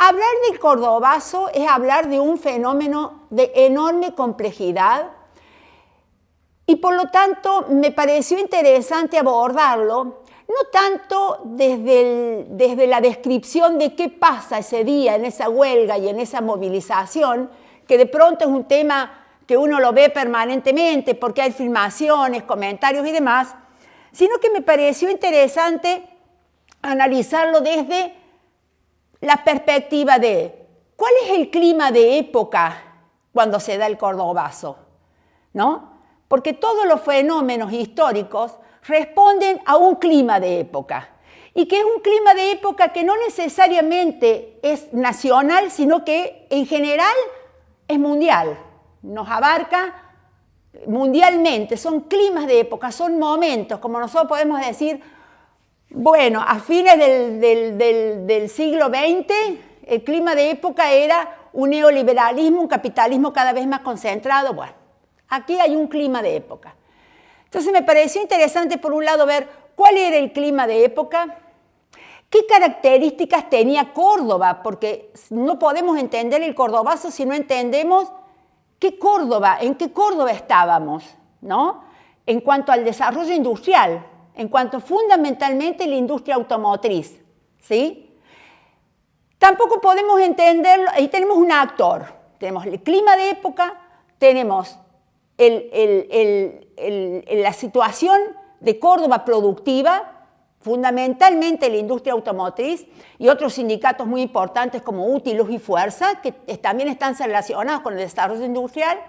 hablar del cordobazo es hablar de un fenómeno de enorme complejidad y por lo tanto me pareció interesante abordarlo, no tanto desde la descripción de qué pasa ese día en esa huelga y en esa movilización, que de pronto es un tema que uno lo ve permanentemente porque hay filmaciones, comentarios y demás, sino que me pareció interesante analizarlo desde la perspectiva de cuál es el clima de época cuando se da el cordobazo, ¿no? Porque todos los fenómenos históricos responden a un clima de época, y que es un clima de época que no necesariamente es nacional, sino que en general es mundial, nos abarca mundialmente, son climas de época, son momentos, como nosotros podemos decir, bueno, a fines del siglo XX, el clima de época era un neoliberalismo, un capitalismo cada vez más concentrado. Bueno, aquí hay un clima de época. Entonces me pareció interesante, por un lado, ver cuál era el clima de época, qué características tenía Córdoba, porque no podemos entender el cordobazo si no entendemos qué Córdoba, en qué Córdoba estábamos, ¿no? En cuanto al desarrollo industrial, en cuanto fundamentalmente la industria automotriz, ¿sí? Tampoco podemos entenderlo, ahí tenemos un actor, tenemos el clima de época, tenemos la situación de Córdoba productiva, fundamentalmente la industria automotriz y otros sindicatos muy importantes como UTI, Luz y Fuerza, que también están relacionados con el desarrollo industrial.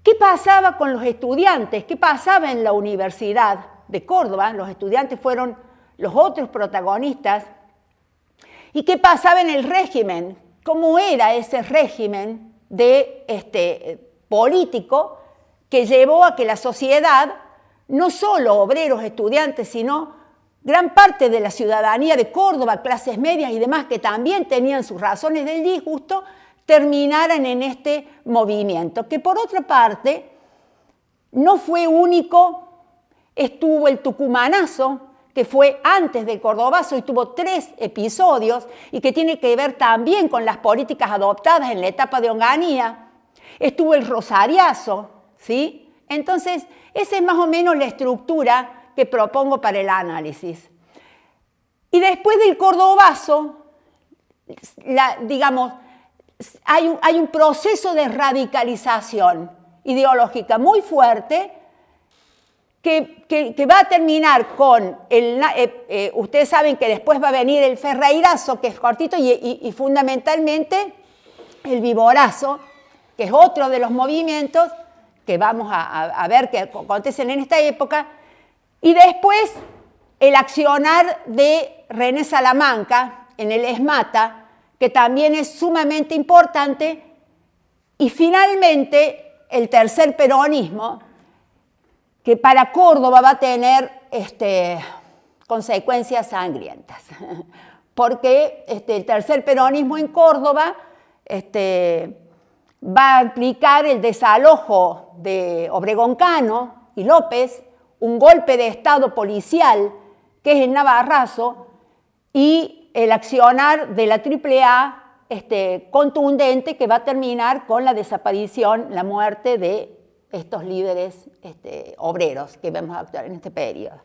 ¿Qué pasaba con los estudiantes? ¿Qué pasaba en la Universidad de Córdoba? Los estudiantes fueron los otros protagonistas. ¿Y qué pasaba en el régimen? ¿Cómo era ese régimen político que llevó a que la sociedad, no solo obreros, estudiantes, sino gran parte de la ciudadanía de Córdoba, clases medias y demás, que también tenían sus razones del disgusto, terminaran en este movimiento, que por otra parte no fue único, estuvo el tucumanazo, que fue antes del cordobazo y tuvo 3 episodios y que tiene que ver también con las políticas adoptadas en la etapa de Onganía. Estuvo el rosariazo, ¿sí? Entonces, esa es más o menos la estructura que propongo para el análisis. Y después del cordobazo, digamos, hay un proceso de radicalización ideológica muy fuerte que va a terminar con, ustedes saben que después va a venir el ferreirazo, que es cortito, y fundamentalmente el viborazo, que es otro de los movimientos que vamos a ver que acontecen en esta época, y después el accionar de René Salamanca en el ESMATA, que también es sumamente importante, y finalmente el tercer peronismo, que para Córdoba va a tener consecuencias sangrientas, porque el tercer peronismo en Córdoba va a implicar el desalojo de Obregón Cano y López, un golpe de estado policial, que es el Navarrazo, y el accionar de la AAA contundente, que va a terminar con la desaparición, la muerte de estos líderes obreros que vamos a actuar en este periodo.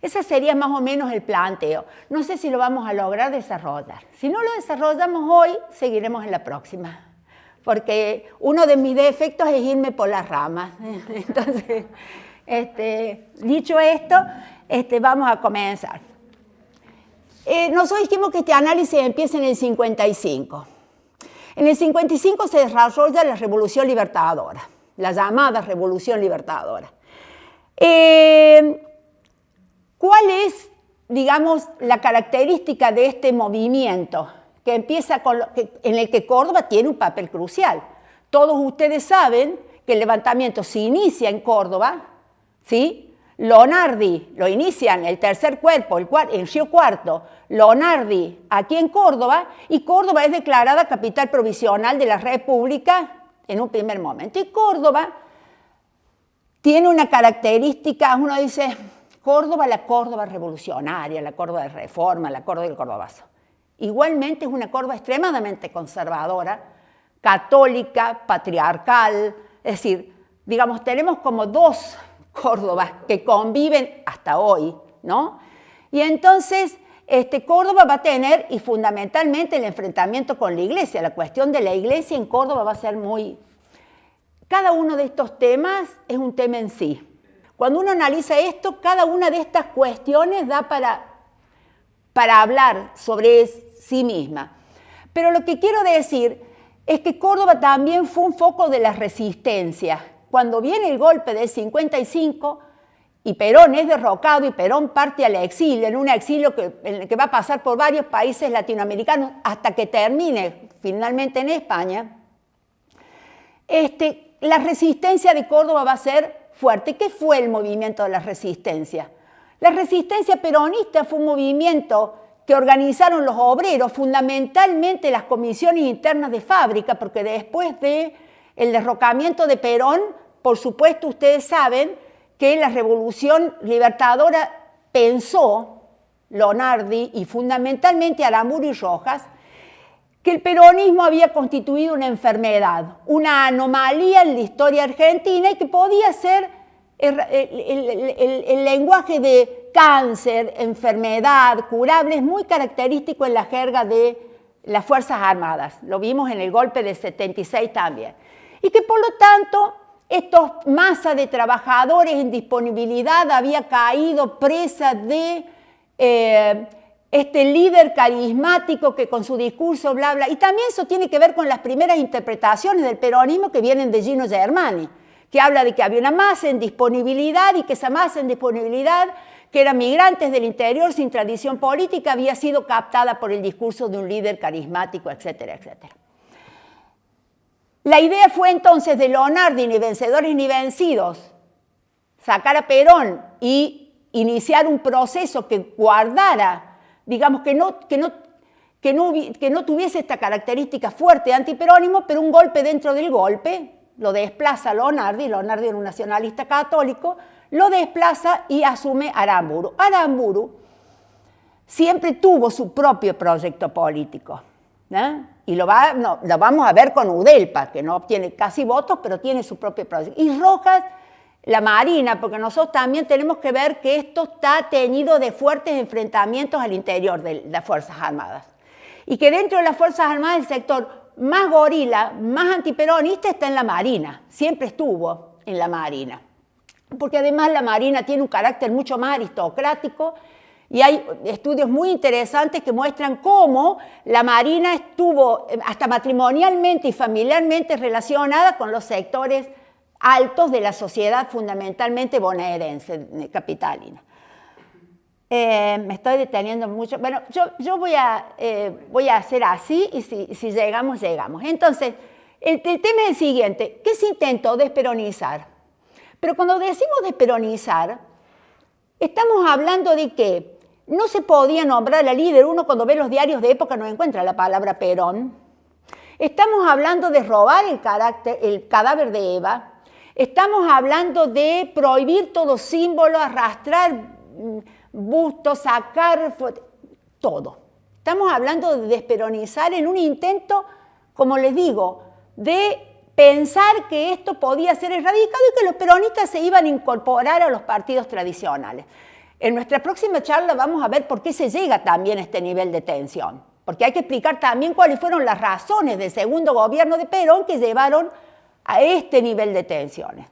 Ese sería más o menos el planteo. No sé si lo vamos a lograr desarrollar. Si no lo desarrollamos hoy, seguiremos en la próxima. Porque uno de mis defectos es irme por las ramas. Entonces, dicho esto, vamos a comenzar. Nosotros dijimos que este análisis empieza en el 55. En el 55 se desarrolla la Revolución Libertadora, la llamada Revolución Libertadora. ¿Cuál es, digamos, la característica de este movimiento que empieza en el que Córdoba tiene un papel crucial? Todos ustedes saben que el levantamiento se inicia en Córdoba, ¿sí? Lonardi lo inician, el tercer cuerpo, el Río Cuarto, Lonardi aquí en Córdoba, y Córdoba es declarada capital provisional de la República en un primer momento. Y Córdoba tiene una característica, uno dice, Córdoba, la Córdoba revolucionaria, la Córdoba de reforma, la Córdoba del Cordobazo. Igualmente es una Córdoba extremadamente conservadora, católica, patriarcal, es decir, digamos, tenemos como dos Córdobas que conviven hasta hoy, ¿no? Y entonces, Córdoba va a tener, y fundamentalmente el enfrentamiento con la iglesia, la cuestión de la iglesia en Córdoba va a ser muy... Cada uno de estos temas es un tema en sí. Cuando uno analiza esto, cada una de estas cuestiones da para hablar sobre sí misma. Pero lo que quiero decir es que Córdoba también fue un foco de la resistencia. Cuando viene el golpe del 55 y Perón es derrocado y Perón parte al exilio, en un exilio en el que va a pasar por varios países latinoamericanos hasta que termine finalmente en España, la resistencia de Córdoba va a ser fuerte. ¿Qué fue el movimiento de la resistencia? La resistencia peronista fue un movimiento que organizaron los obreros, fundamentalmente las comisiones internas de fábrica, porque después del derrocamiento de Perón, por supuesto ustedes saben que la Revolución Libertadora pensó, Lonardi y fundamentalmente Aramburu y Rojas, que el peronismo había constituido una enfermedad, una anomalía en la historia argentina y que podía ser el lenguaje de cáncer, enfermedad, curable, es muy característico en la jerga de las Fuerzas Armadas. Lo vimos en el golpe del 76 también. Y que por lo tanto, esta masa de trabajadores en disponibilidad había caído presa de este líder carismático que con su discurso bla bla, y también eso tiene que ver con las primeras interpretaciones del peronismo que vienen de Gino Germani, que habla de que había una masa en disponibilidad y que esa masa en disponibilidad, que eran migrantes del interior sin tradición política, había sido captada por el discurso de un líder carismático, etcétera, etcétera. La idea fue entonces de Lonardi, ni vencedores ni vencidos, sacar a Perón y iniciar un proceso que guardara, digamos, que no tuviese esta característica fuerte de antiperonismo, pero un golpe dentro del golpe, lo desplaza a Lonardi era un nacionalista católico, lo desplaza y asume Aramburu. Aramburu siempre tuvo su propio proyecto político, ¿no? Y lo vamos a ver con Udelpa, que no obtiene casi votos, pero tiene su propio proyecto. Y Rojas, la Marina, porque nosotros también tenemos que ver que esto está teñido de fuertes enfrentamientos al interior de las Fuerzas Armadas. Y que dentro de las Fuerzas Armadas el sector más gorila, más antiperonista está en la Marina, siempre estuvo en la Marina. Porque además la Marina tiene un carácter mucho más aristocrático y hay estudios muy interesantes que muestran cómo la Marina estuvo hasta matrimonialmente y familiarmente relacionada con los sectores altos de la sociedad fundamentalmente bonaerense, capitalina. Me estoy deteniendo mucho. Bueno, yo voy a hacer así y si llegamos, llegamos. Entonces, el tema es el siguiente. ¿Qué se intentó desperonizar? Pero cuando decimos desperonizar, estamos hablando de que no se podía nombrar a líder. Uno cuando ve los diarios de época no encuentra la palabra Perón. Estamos hablando de robar el cadáver de Eva. Estamos hablando de prohibir todo símbolo, arrastrar bustos, sacar todo. Estamos hablando de desperonizar en un intento, como les digo, de pensar que esto podía ser erradicado y que los peronistas se iban a incorporar a los partidos tradicionales. En nuestra próxima charla vamos a ver por qué se llega también a este nivel de tensión, porque hay que explicar también cuáles fueron las razones del segundo gobierno de Perón que llevaron a este nivel de tensiones.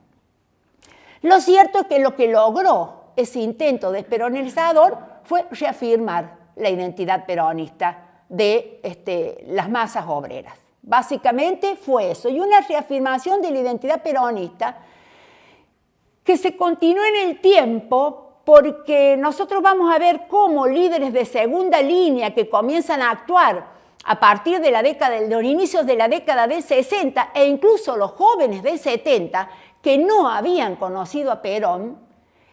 Lo cierto es que lo que logró ese intento desperonizador fue reafirmar la identidad peronista de las masas obreras. Básicamente fue eso, y una reafirmación de la identidad peronista que se continúa en el tiempo, porque nosotros vamos a ver cómo líderes de segunda línea que comienzan a actuar a partir de los inicios de la década del 60 e incluso los jóvenes del 70 que no habían conocido a Perón,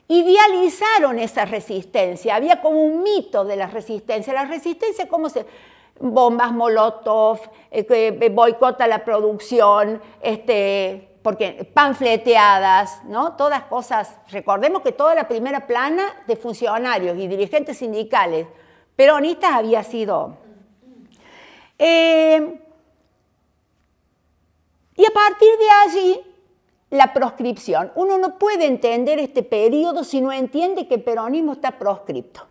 idealizaron esa resistencia. Había como un mito de la resistencia. La resistencia, ¿cómo se...? Bombas Molotov, boicota la producción, porque panfleteadas, ¿no? Todas cosas. Recordemos que toda la primera plana de funcionarios y dirigentes sindicales peronistas había sido Y a partir de allí, la proscripción. Uno no puede entender este periodo si no entiende que el peronismo está proscripto.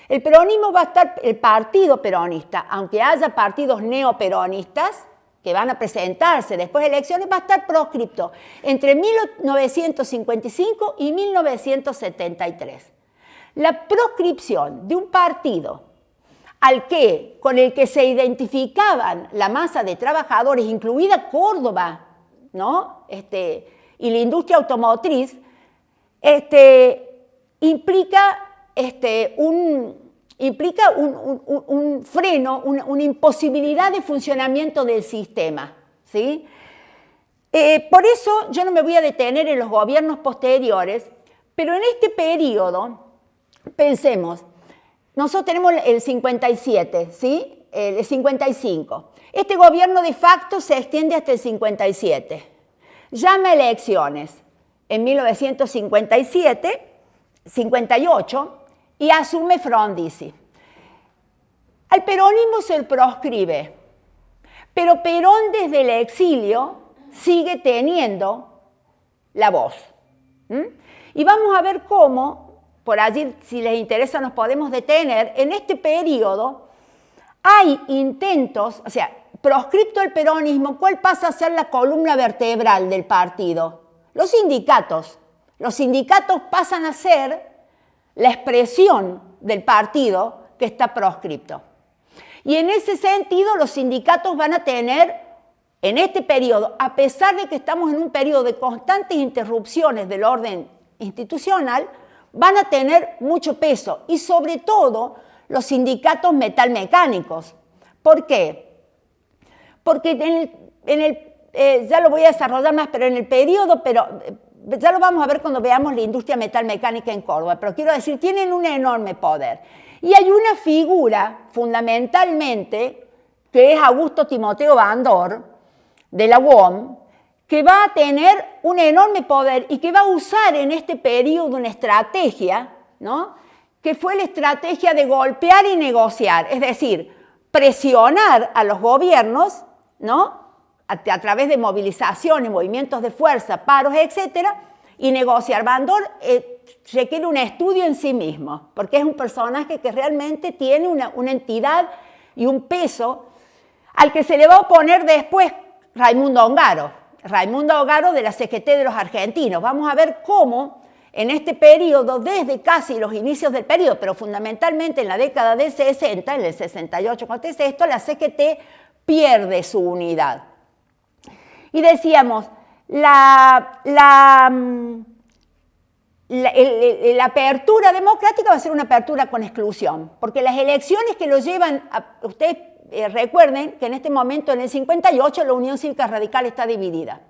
El peronismo va a estar, el partido peronista, aunque haya partidos neoperonistas que van a presentarse después de elecciones, va a estar proscripto entre 1955 y 1973. La proscripción de un partido con el que se identificaban la masa de trabajadores, incluida Córdoba, ¿no? Y la industria automotriz, implica un freno, una imposibilidad de funcionamiento del sistema, ¿sí? Por eso yo no me voy a detener en los gobiernos posteriores, pero en este periodo, pensemos, nosotros tenemos el 57, ¿sí? El 55. Este gobierno de facto se extiende hasta el 57. Llama a elecciones en 1958 y asume Frondizi. Al peronismo se le proscribe, pero Perón desde el exilio sigue teniendo la voz. Y vamos a ver cómo, por allí, si les interesa, nos podemos detener. En este periodo hay intentos, o sea, proscripto el peronismo, ¿cuál pasa a ser la columna vertebral del partido? Los sindicatos. Los sindicatos pasan a ser la expresión del partido que está proscripto. Y en ese sentido, los sindicatos van a tener, en este periodo, a pesar de que estamos en un periodo de constantes interrupciones del orden institucional, van a tener mucho peso, y sobre todo los sindicatos metalmecánicos. ¿Por qué? Porque ya lo voy a desarrollar más, pero en el periodo, ya lo vamos a ver cuando veamos la industria metalmecánica en Córdoba, pero quiero decir, tienen un enorme poder. Y hay una figura, fundamentalmente, que es Augusto Timoteo Bandor, de la UOM, que va a tener un enorme poder y que va a usar en este periodo una estrategia, ¿no? Que fue la estrategia de golpear y negociar, es decir, presionar a los gobiernos, ¿no? A través de movilizaciones, movimientos de fuerza, paros, etcétera, y negociar. Bandor requiere un estudio en sí mismo, porque es un personaje que realmente tiene una entidad y un peso al que se le va a oponer después Raimundo Ongaro de la CGT de los argentinos. Vamos a ver cómo en este periodo, desde casi los inicios del periodo, pero fundamentalmente en la década del 60, en el 68 con esto, la CGT pierde su unidad. Y decíamos, la apertura democrática va a ser una apertura con exclusión, porque las elecciones que lo llevan, ustedes recuerden que en este momento, en el 58, la Unión Cívica Radical está dividida.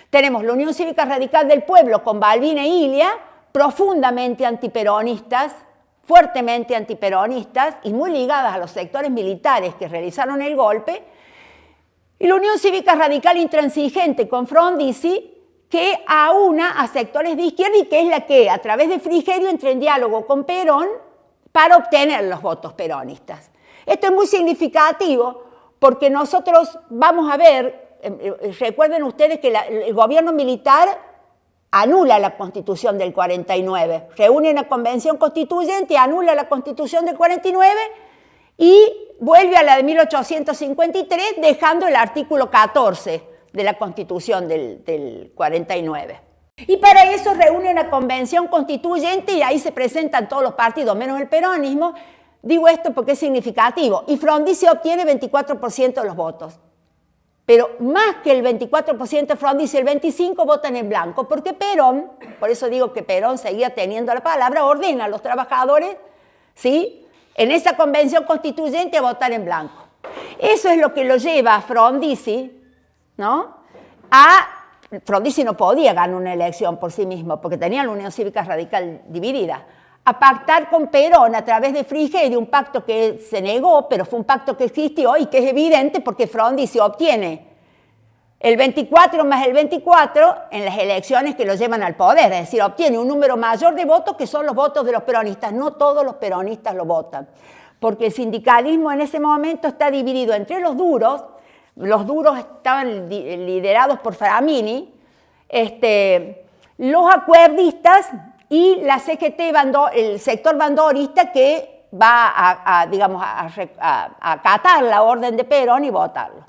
Tenemos la Unión Cívica Radical del Pueblo con Balbín e Ilia, profundamente antiperonistas, fuertemente antiperonistas y muy ligadas a los sectores militares que realizaron el golpe, y la Unión Cívica Radical intransigente con Frondizi, que aúna a sectores de izquierda y que es la que, a través de Frigerio, entra en diálogo con Perón para obtener los votos peronistas. Esto es muy significativo porque nosotros vamos a ver, recuerden ustedes que el gobierno militar anula la Constitución del 49, reúne una convención constituyente, anula la Constitución del 49 y vuelve a la de 1853, dejando el artículo 14 de la Constitución del 49. Y para eso reúne una convención constituyente y ahí se presentan todos los partidos, menos el peronismo. Digo esto porque es significativo. Y Frondizi obtiene 24% de los votos. Pero más que el 24% de Frondizi, el 25% votan en blanco, porque Perón, por eso digo que Perón seguía teniendo la palabra, ordena a los trabajadores, ¿sí?, en esa convención constituyente a votar en blanco. Eso es lo que lo lleva a Frondizi, ¿no? Frondizi no podía ganar una elección por sí mismo, porque tenía la Unión Cívica Radical dividida. A pactar con Perón a través de Frigerio, un pacto que se negó, pero fue un pacto que existió y que es evidente porque Frondizi obtiene el 24 más el 24 en las elecciones que lo llevan al poder, es decir, obtiene un número mayor de votos que son los votos de los peronistas. No todos los peronistas lo votan. porque el sindicalismo en ese momento está dividido entre los duros estaban liderados por Framini, los acuerdistas y la CGT, el sector bandorista que va a acatar la orden de Perón y votarlo.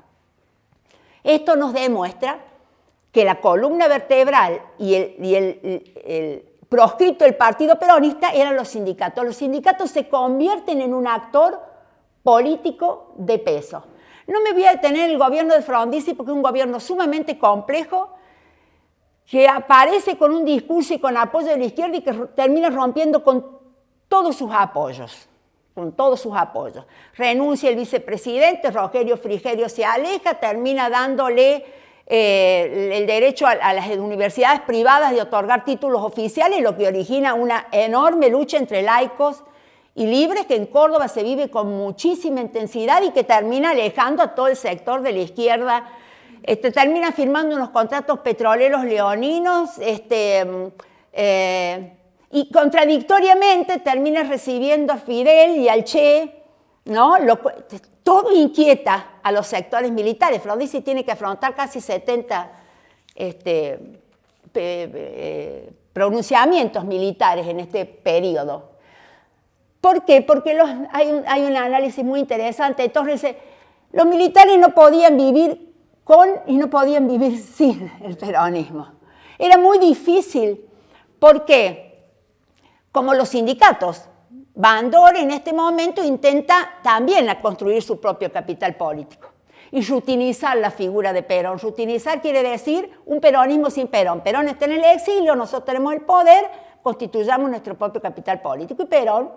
Esto nos demuestra que la columna vertebral y el proscripto del partido peronista eran los sindicatos. Los sindicatos se convierten en un actor político de peso. No me voy a detener en el gobierno de Frondizi porque es un gobierno sumamente complejo que aparece con un discurso y con apoyo de la izquierda y que termina rompiendo con todos sus apoyos. Renuncia el vicepresidente, Rogerio Frigerio se aleja, termina dándole el derecho a las universidades privadas de otorgar títulos oficiales, lo que origina una enorme lucha entre laicos y libres que en Córdoba se vive con muchísima intensidad y que termina alejando a todo el sector de la izquierda. Termina firmando unos contratos petroleros leoninos y contradictoriamente termina recibiendo a Fidel y al Che, ¿no? Todo inquieta a los sectores militares. Frondizi tiene que afrontar casi 70 pronunciamientos militares en este periodo. ¿Por qué? Porque hay un análisis muy interesante. Entonces, los militares no podían vivir con y no podían vivir sin el peronismo. Era muy difícil. ¿Por qué? Como los sindicatos. Bandor en este momento intenta también construir su propio capital político y rutinizar la figura de Perón. Rutinizar quiere decir un peronismo sin Perón. Perón está en el exilio, nosotros tenemos el poder, constituyamos nuestro propio capital político y Perón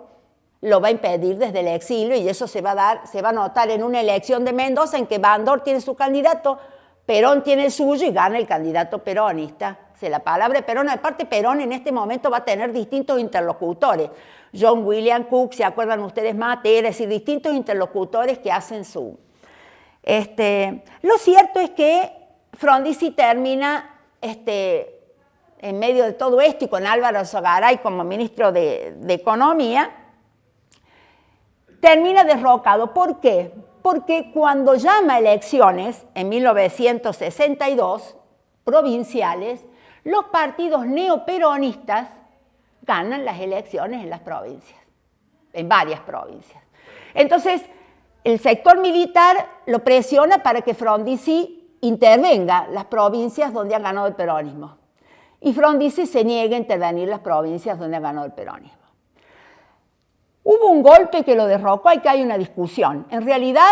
lo va a impedir desde el exilio y eso se va a notar en una elección de Mendoza en que Bandor tiene su candidato, Perón tiene el suyo y gana el candidato peronista. La palabra de Perón, aparte Perón en este momento va a tener distintos interlocutores. John William Cook, ¿se acuerdan ustedes? Mate, es decir, distintos interlocutores que hacen su... Lo cierto es que Frondizi termina en medio de todo esto y con Álvaro Sogaray como ministro de Economía, termina derrocado. ¿Por qué? Porque cuando llama a elecciones en 1962, provinciales, los partidos neoperonistas ganan las elecciones en las provincias, en varias provincias. Entonces, el sector militar lo presiona para que Frondizi intervenga las provincias donde ha ganado el peronismo. Y Frondizi se niega a intervenir las provincias donde ha ganado el peronismo. Hubo un golpe que lo derrocó, y que hay una discusión. En realidad,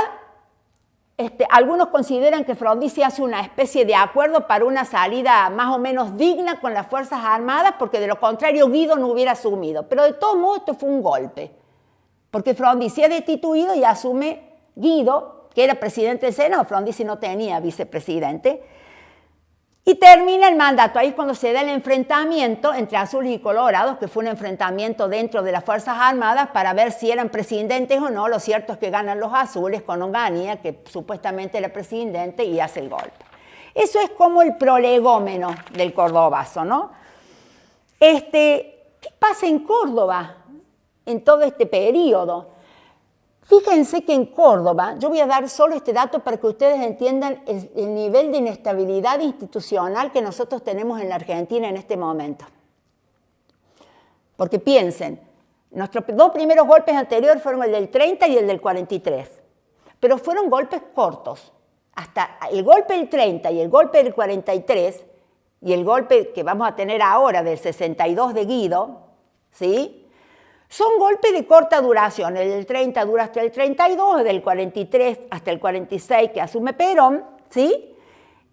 algunos consideran que Frondizi hace una especie de acuerdo para una salida más o menos digna con las Fuerzas Armadas, porque de lo contrario Guido no hubiera asumido. Pero de todos modos esto fue un golpe, porque Frondizi es destituido y asume Guido, que era presidente del Senado. Frondizi no tenía vicepresidente, y termina el mandato. Ahí es cuando se da el enfrentamiento entre azules y colorados, que fue un enfrentamiento dentro de las Fuerzas Armadas para ver si eran presidentes o no. Lo cierto es que ganan los azules con Onganía, que supuestamente era presidente, y hace el golpe. Eso es como el prolegómeno del cordobazo, ¿no? ¿Qué pasa en Córdoba en todo este periodo? Fíjense que en Córdoba, yo voy a dar solo este dato para que ustedes entiendan el nivel de inestabilidad institucional que nosotros tenemos en la Argentina en este momento. Porque piensen, nuestros dos primeros golpes anteriores fueron el del 30 y el del 43, pero fueron golpes cortos. Hasta el golpe del 30 y el golpe del 43 y el golpe que vamos a tener ahora del 62 de Guido, ¿sí?, son golpes de corta duración. El del 30 dura hasta el 32, el del 43 hasta el 46 que asume Perón, ¿sí?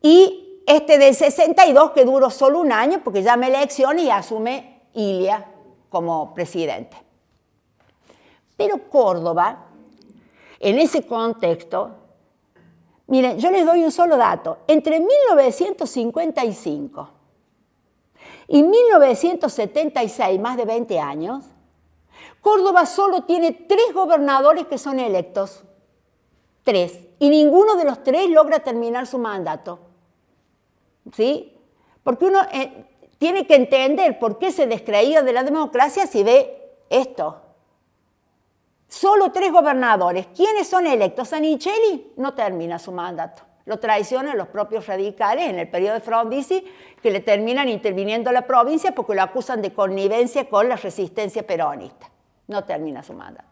Y del 62 que duró solo un año porque llama elecciones y asume Ilia como presidente. Pero Córdoba, en ese contexto, miren, yo les doy un solo dato. Entre 1955 y 1976, más de 20 años, Córdoba solo tiene 3 gobernadores que son electos. 3. Y ninguno de los 3 logra terminar su mandato. ¿Sí? Porque uno tiene que entender por qué se descreía de la democracia si ve esto. Solo 3 gobernadores. ¿Quiénes son electos? Zanichelli no termina su mandato. Lo traicionan los propios radicales en el periodo de Frondizi, que le terminan interviniendo a la provincia porque lo acusan de connivencia con la resistencia peronista. No termina su mandato.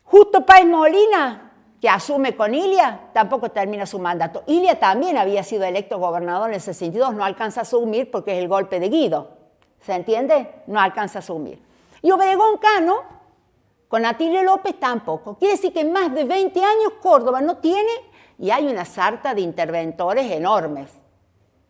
Justo Páez Molina, que asume con Ilia, tampoco termina su mandato. Ilia también había sido electo gobernador en el 62, no alcanza a asumir porque es el golpe de Guido. ¿Se entiende? No alcanza a asumir. Y Obregón Cano, con Atilio López, tampoco. Quiere decir que en más de 20 años Córdoba no tiene, y hay una sarta de interventores enormes,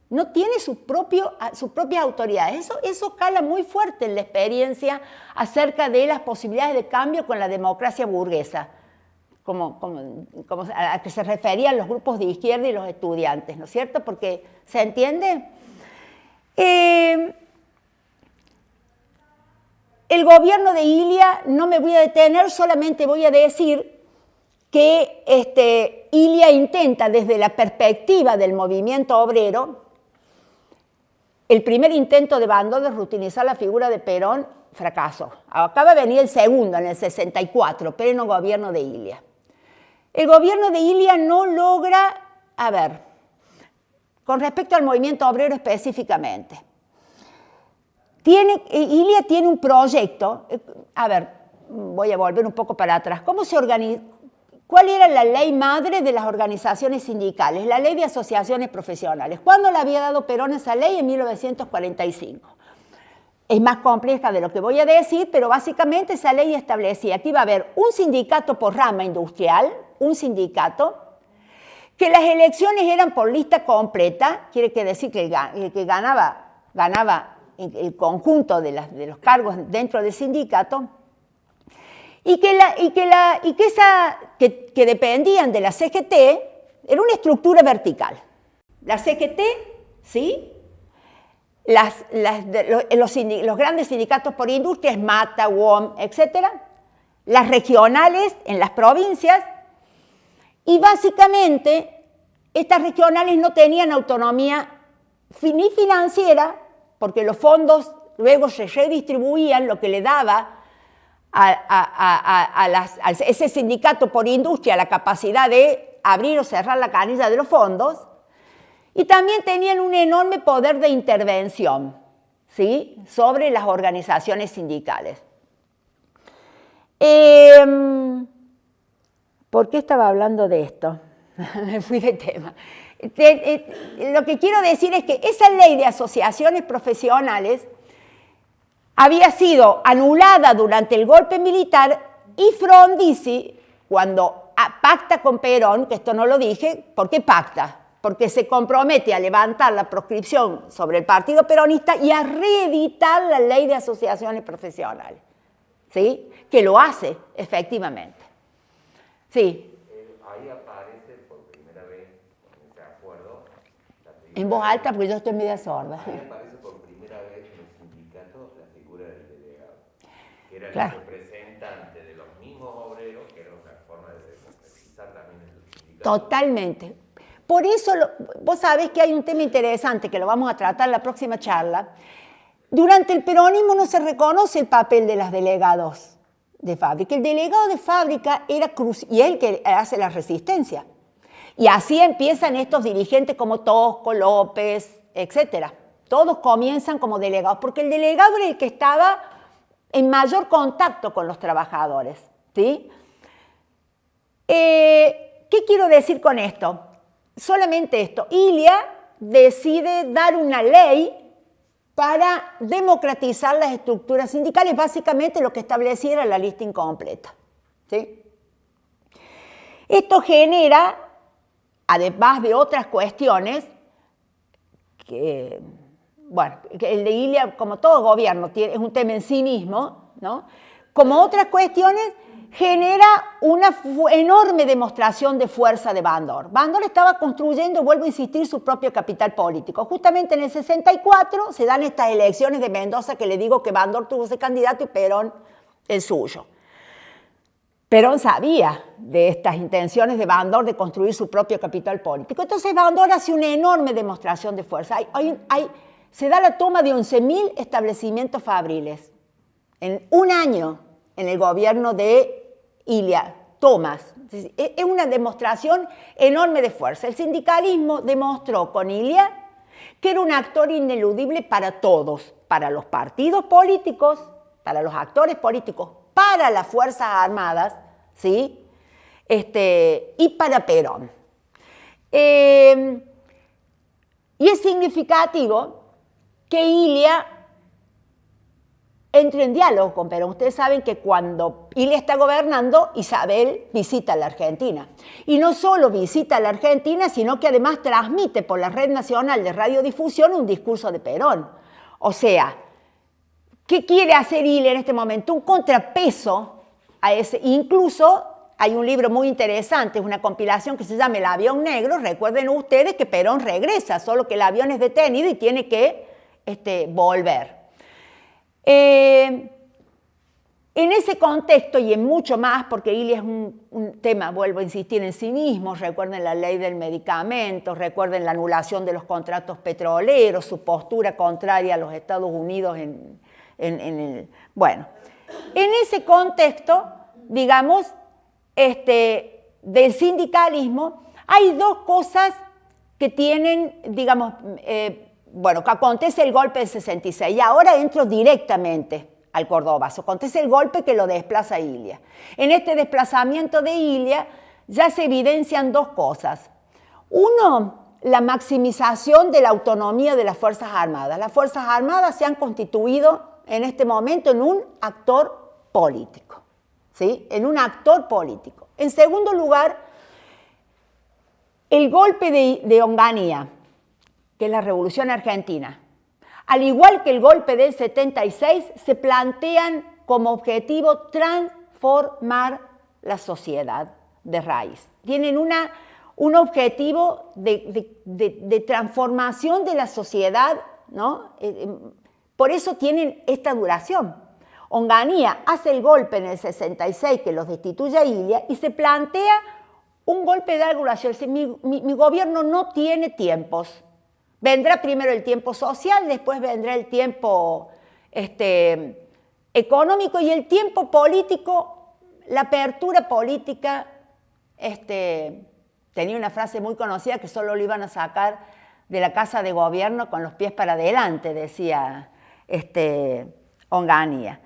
no tiene sus propias autoridades. Eso cala muy fuerte en la experiencia acerca de las posibilidades de cambio con la democracia burguesa, como a que se referían los grupos de izquierda y los estudiantes, ¿no es cierto? Porque, ¿se entiende? El gobierno de Ilia, no me voy a detener, solamente voy a decir que Ilia intenta desde la perspectiva del movimiento obrero. El primer intento de Bandor de reutilizar la figura de Perón fracasó. Acaba de venir el segundo, en el 64, pleno gobierno de Ilia. El gobierno de Ilia no logra, con respecto al movimiento obrero específicamente, Ilia tiene un proyecto, voy a volver un poco para atrás. ¿Cómo se organiza? ¿Cuál era la ley madre de las organizaciones sindicales? La ley de asociaciones profesionales. ¿Cuándo le había dado Perón esa ley? En 1945. Es más compleja de lo que voy a decir, pero básicamente esa ley establecía que iba a haber un sindicato por rama industrial, un sindicato, que las elecciones eran por lista completa, quiere decir que el que ganaba el conjunto de los cargos dentro del sindicato, y que dependían de la CGT, era una estructura vertical. La CGT, ¿sí? Los grandes sindicatos por industria, Mata, UOM, etc. Las regionales en las provincias, y básicamente estas regionales no tenían autonomía ni financiera, porque los fondos luego se redistribuían, lo que le daba a ese sindicato por industria la capacidad de abrir o cerrar la canilla de los fondos, y también tenían un enorme poder de intervención, ¿sí?, sobre las organizaciones sindicales. ¿Por qué estaba hablando de esto? Me fui de tema. Lo que quiero decir es que esa ley de asociaciones profesionales había sido anulada durante el golpe militar, y Frondizi, cuando pacta con Perón, que esto no lo dije, ¿por qué pacta? Porque se compromete a levantar la proscripción sobre el partido peronista y a reeditar la ley de asociaciones profesionales, ¿sí?, que lo hace efectivamente. Sí. Ahí aparece por primera vez, en ese acuerdo, En voz alta, porque yo estoy media sorda. Ahí aparece por primera vez en los sindicatos la figura del delegado, que era Claro. el representante de los mismos obreros, que era una forma de democratizar también el sindicato. Totalmente. Por eso, vos sabés que hay un tema interesante que lo vamos a tratar en la próxima charla. Durante el peronismo no se reconoce el papel de los delegados de fábrica. El delegado de fábrica era crucial, y es el que hace la resistencia. Y así empiezan estos dirigentes como Tosco, López, etc. Todos comienzan como delegados, porque el delegado era el que estaba en mayor contacto con los trabajadores, ¿sí? ¿Qué quiero decir con esto? Solamente esto. Ilia decide dar una ley para democratizar las estructuras sindicales, básicamente lo que establecía era la lista incompleta, ¿sí? Esto genera, además de otras cuestiones, que el de Ilia, como todo gobierno, es un tema en sí mismo, ¿no? Como otras cuestiones, genera una enorme demostración de fuerza de Bandor. Bandor estaba construyendo, vuelvo a insistir, su propio capital político. Justamente en el 64 se dan estas elecciones de Mendoza, que le digo que Bandor tuvo ese candidato y Perón el suyo. Perón sabía de estas intenciones de Bandor de construir su propio capital político. Entonces Bandor hace una enorme demostración de fuerza. Se da la toma de 11.000 establecimientos fabriles en un año, en el gobierno de Ilia Tomás. Es una demostración enorme de fuerza. El sindicalismo demostró con Ilia que era un actor ineludible para todos, para los partidos políticos, para los actores políticos, para las Fuerzas Armadas, ¿sí? Y para Perón. Y es significativo que Ilia entre en diálogo con Perón. Ustedes saben que cuando Ilia está gobernando, Isabel visita la Argentina. Y no solo visita la Argentina, sino que además transmite por la Red Nacional de Radiodifusión un discurso de Perón. O sea, ¿qué quiere hacer Ilia en este momento? Un contrapeso a ese. Incluso hay un libro muy interesante, es una compilación que se llama El avión negro. Recuerden ustedes que Perón regresa, solo que el avión es detenido y tiene que volver. En ese contexto y en mucho más, porque Ilia es un tema, vuelvo a insistir, en sí mismo, recuerden la ley del medicamento, recuerden la anulación de los contratos petroleros, su postura contraria a los Estados Unidos bueno, en ese contexto, digamos, del sindicalismo, hay dos cosas que tienen, digamos, bueno, acontece el golpe del 66 y ahora entro directamente al Cordobazo. Acontece el golpe que lo desplaza a Ilia. En este desplazamiento de Ilia ya se evidencian dos cosas. Uno, la maximización de la autonomía de las Fuerzas Armadas. Las Fuerzas Armadas se han constituido en este momento en un actor político, ¿sí? En un actor político. En segundo lugar, el golpe de Onganía, que es la Revolución Argentina, al igual que el golpe del 76, se plantean como objetivo transformar la sociedad de raíz. Tienen un objetivo de transformación de la sociedad, ¿no? Por eso tienen esta duración. Onganía hace el golpe en el 66 que los destituye a Ilia y se plantea un golpe de larga duración. Mi gobierno no tiene tiempos. Vendrá primero el tiempo social, después vendrá el tiempo económico y el tiempo político, la apertura política. Tenía una frase muy conocida que solo lo iban a sacar de la casa de gobierno con los pies para adelante, decía Onganía.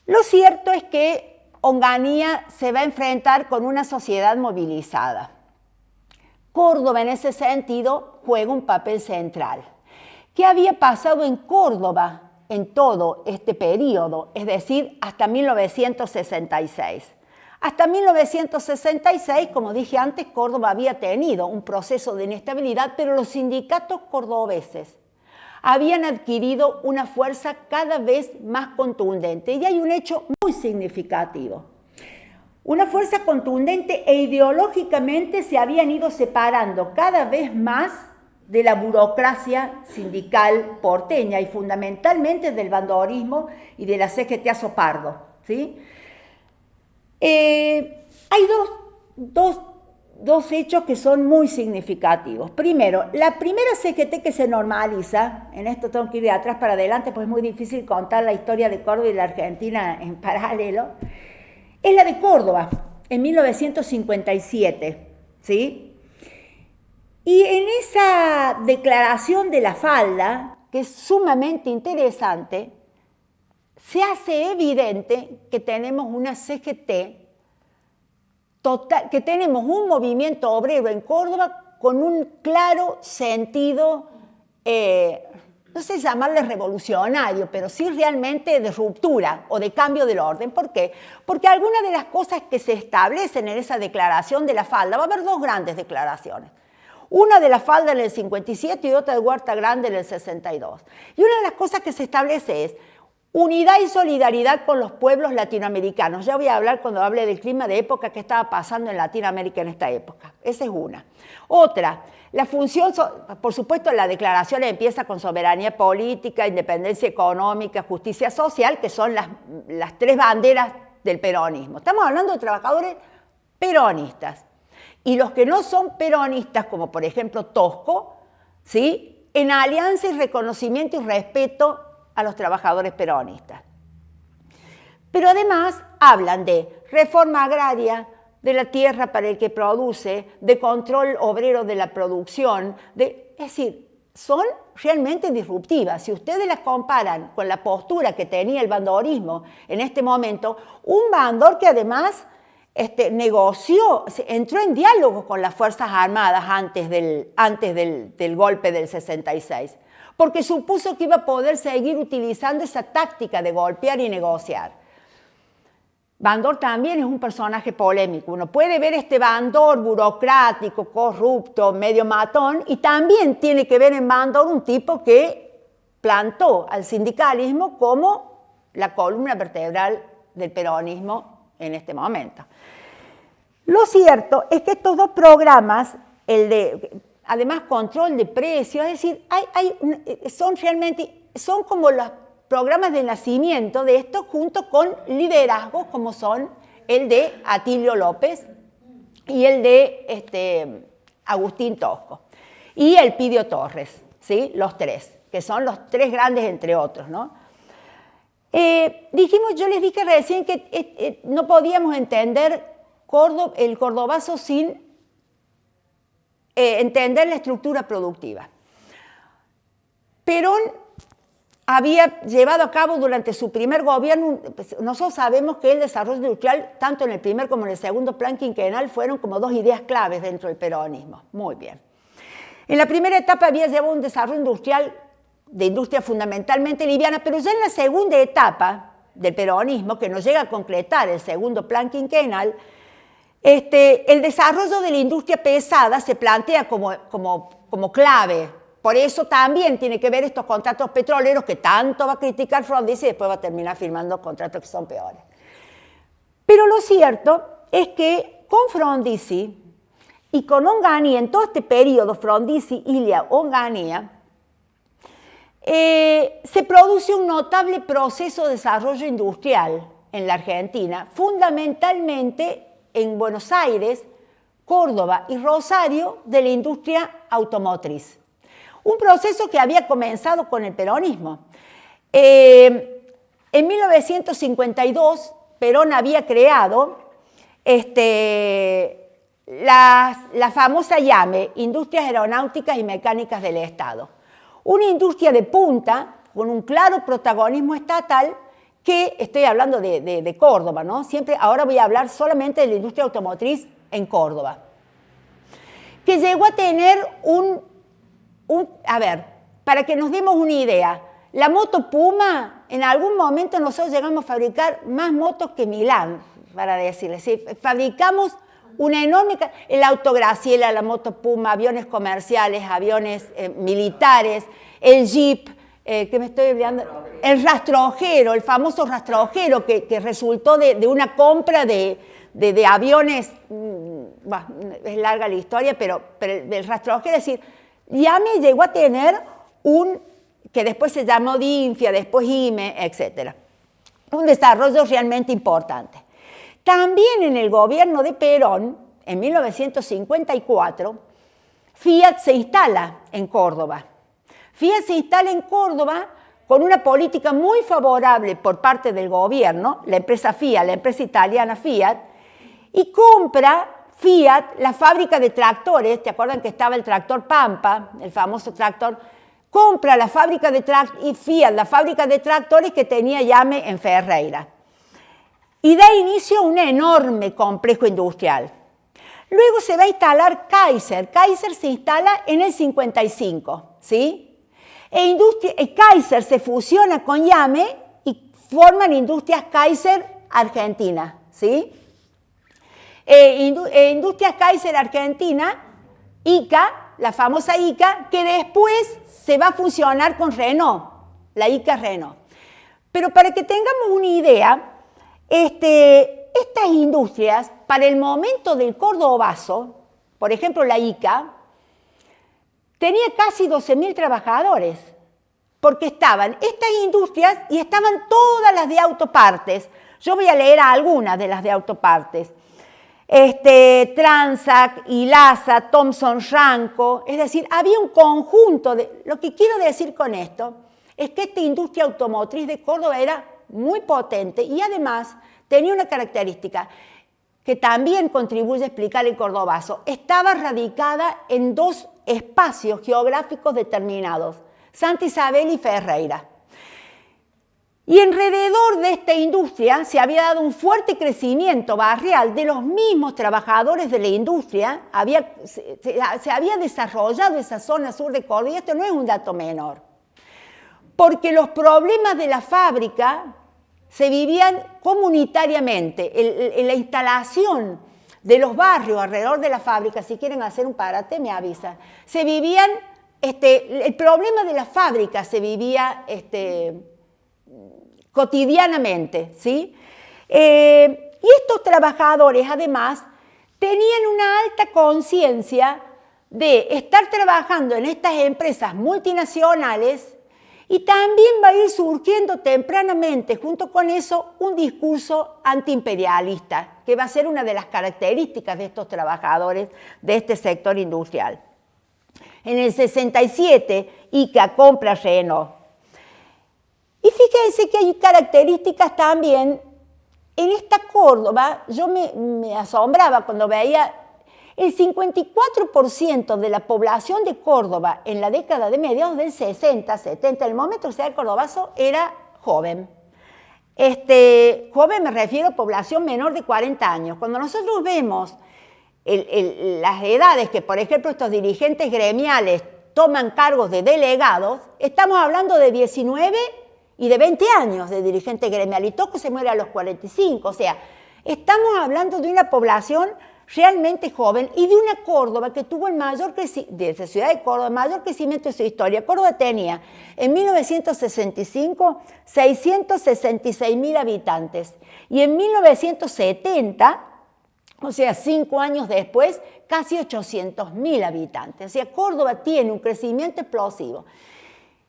Lo cierto es que Onganía se va a enfrentar con una sociedad movilizada. Córdoba en ese sentido juega un papel central. ¿Qué había pasado en Córdoba en todo este periodo? Es decir, hasta 1966. Hasta 1966, como dije antes, Córdoba había tenido un proceso de inestabilidad, pero los sindicatos cordobeses habían adquirido una fuerza cada vez más contundente. Y hay un hecho muy significativo. Una fuerza contundente e ideológicamente se habían ido separando cada vez más de la burocracia sindical porteña y fundamentalmente del bandorismo y de la CGT Azopardo, ¿sí? Hay dos hechos que son muy significativos. Primero, la primera CGT que se normaliza, en esto tengo que ir de atrás para adelante, pues es muy difícil contar la historia de Córdoba y la Argentina en paralelo, es la de Córdoba, en 1957, ¿sí? Y en esa declaración de la falda, que es sumamente interesante, se hace evidente que tenemos una CGT total, que tenemos un movimiento obrero en Córdoba con un claro sentido, no sé llamarle revolucionario, pero sí realmente de ruptura o de cambio del orden. ¿Por qué? Porque algunas de las cosas que se establecen en esa declaración de la falda, va a haber dos grandes declaraciones. Una de la falda en el 57 y otra de Huerta Grande en el 62. Y una de las cosas que se establece es unidad y solidaridad con los pueblos latinoamericanos. Ya voy a hablar cuando hable del clima de época que estaba pasando en Latinoamérica en esta época. Esa es una. Otra, la función, por supuesto, la declaración empieza con soberanía política, independencia económica, justicia social, que son las tres banderas del peronismo. Estamos hablando de trabajadores peronistas. Y los que no son peronistas, como por ejemplo Tosco, ¿sí? En alianza y reconocimiento y respeto a los trabajadores peronistas. Pero además hablan de reforma agraria, de la tierra para el que produce, de control obrero de la producción, es decir, son realmente disruptivas. Si ustedes las comparan con la postura que tenía el bandorismo en este momento, un Bandor que además negoció, entró en diálogo con las Fuerzas Armadas antes del golpe del 66, porque supuso que iba a poder seguir utilizando esa táctica de golpear y negociar. Bandor también es un personaje polémico. Uno puede ver este Bandor burocrático, corrupto, medio matón, y también tiene que ver en Bandor un tipo que plantó al sindicalismo como la columna vertebral del peronismo en este momento. Lo cierto es que estos dos programas, además control de precios, es decir, son como los programas de nacimiento de esto, junto con liderazgos como son el de Atilio López y el de Agustín Tosco y Elpidio Torres, ¿sí? Los tres, que son los tres grandes entre otros, ¿no? Yo les dije recién que no podíamos entender el cordobazo sin entender la estructura productiva. Perón había llevado a cabo durante su primer gobierno, nosotros sabemos que el desarrollo industrial, tanto en el primer como en el segundo plan quinquenal, fueron como dos ideas claves dentro del peronismo. Muy bien. En la primera etapa había llevado un desarrollo industrial, de industria fundamentalmente liviana, pero ya en la segunda etapa del peronismo, que no llega a concretar el segundo plan quinquenal, el desarrollo de la industria pesada se plantea como clave. Por eso también tiene que ver estos contratos petroleros que tanto va a criticar Frondizi y después va a terminar firmando contratos que son peores. Pero lo cierto es que con Frondizi y con Onganía, en todo este periodo Frondizi, Ilia, Onganía, se produce un notable proceso de desarrollo industrial en la Argentina, fundamentalmente en Buenos Aires, Córdoba y Rosario, de la industria automotriz. Un proceso que había comenzado con el peronismo. En 1952, Perón había creado la famosa IAME, Industrias Aeronáuticas y Mecánicas del Estado. Una industria de punta, con un claro protagonismo estatal, que estoy hablando de Córdoba, ¿no? Ahora voy a hablar solamente de la industria automotriz en Córdoba, que llegó a tener para que nos demos una idea, la moto Puma, en algún momento nosotros llegamos a fabricar más motos que Milán, para decirles, ¿sí? Fabricamos una enorme, el auto Graciela, la moto Puma, aviones comerciales, aviones militares, el Jeep, que me estoy olvidando, el rastrojero, el famoso rastrojero que resultó de una compra de aviones, es larga la historia, pero el rastrojero, es decir, IAME llegó a tener que después se llamó DINFIA, después IME, etc. Un desarrollo realmente importante. También en el gobierno de Perón, en 1954, Fiat se instala en Córdoba. Fiat se instala en Córdoba con una política muy favorable por parte del gobierno, la empresa Fiat, la empresa italiana Fiat, y compra Fiat la fábrica de tractores. ¿Te acuerdan que estaba el tractor Pampa, el famoso tractor? Compra la fábrica y Fiat la fábrica de tractores que tenía IAME en Ferreira. Y da inicio a un enorme complejo industrial. Luego se va a instalar Kaiser. Kaiser se instala en el 55, ¿sí? Kaiser se fusiona con IAME y forman Industrias Kaiser Argentina, ¿sí? Industrias Kaiser Argentina, ICA, la famosa ICA, que después se va a fusionar con Renault, la ICA Renault. Pero para que tengamos una idea, estas industrias, para el momento del cordobazo, por ejemplo la ICA, tenía casi 12.000 trabajadores, porque estaban estas industrias y estaban todas las de autopartes. Yo voy a leer algunas de las de autopartes. Transac, Ilasa, Thomson Ranco, es decir, había un conjunto de... Lo que quiero decir con esto es que esta industria automotriz de Córdoba era muy potente y además tenía una característica que también contribuye a explicar el cordobazo. Estaba radicada en dos espacios geográficos determinados, Santa Isabel y Ferreira. Y alrededor de esta industria se había dado un fuerte crecimiento barrial de los mismos trabajadores de la industria. Se había desarrollado esa zona sur de Córdoba, y esto no es un dato menor, porque los problemas de la fábrica se vivían comunitariamente. En la instalación de los barrios alrededor de la fábrica, si quieren hacer un parate, me avisan. Se vivían, el problema de la fábrica se vivía cotidianamente, ¿sí? Y estos trabajadores, además, tenían una alta conciencia de estar trabajando en estas empresas multinacionales. Y también va a ir surgiendo tempranamente, junto con eso, un discurso antiimperialista, que va a ser una de las características de estos trabajadores de este sector industrial. En el 67, Ica compra Renault. Y fíjense que hay características también en esta Córdoba. Yo me asombraba cuando veía el 54% de la población de Córdoba en la década de mediados del 60, 70, en el momento que se da el cordobazo, era joven. Joven me refiero a población menor de 40 años. Cuando nosotros vemos las edades que, por ejemplo, estos dirigentes gremiales toman cargos de delegados, estamos hablando de 19 y de 20 años de dirigente gremial, y Toco se muere a los 45. O sea, estamos hablando de una población realmente joven y de una Córdoba que tuvo el mayor crecimiento, de la ciudad de Córdoba, el mayor crecimiento de su historia. Córdoba tenía en 1965 666.000 habitantes y en 1970, o sea, 5 años después, casi 800.000 habitantes. O sea, Córdoba tiene un crecimiento explosivo.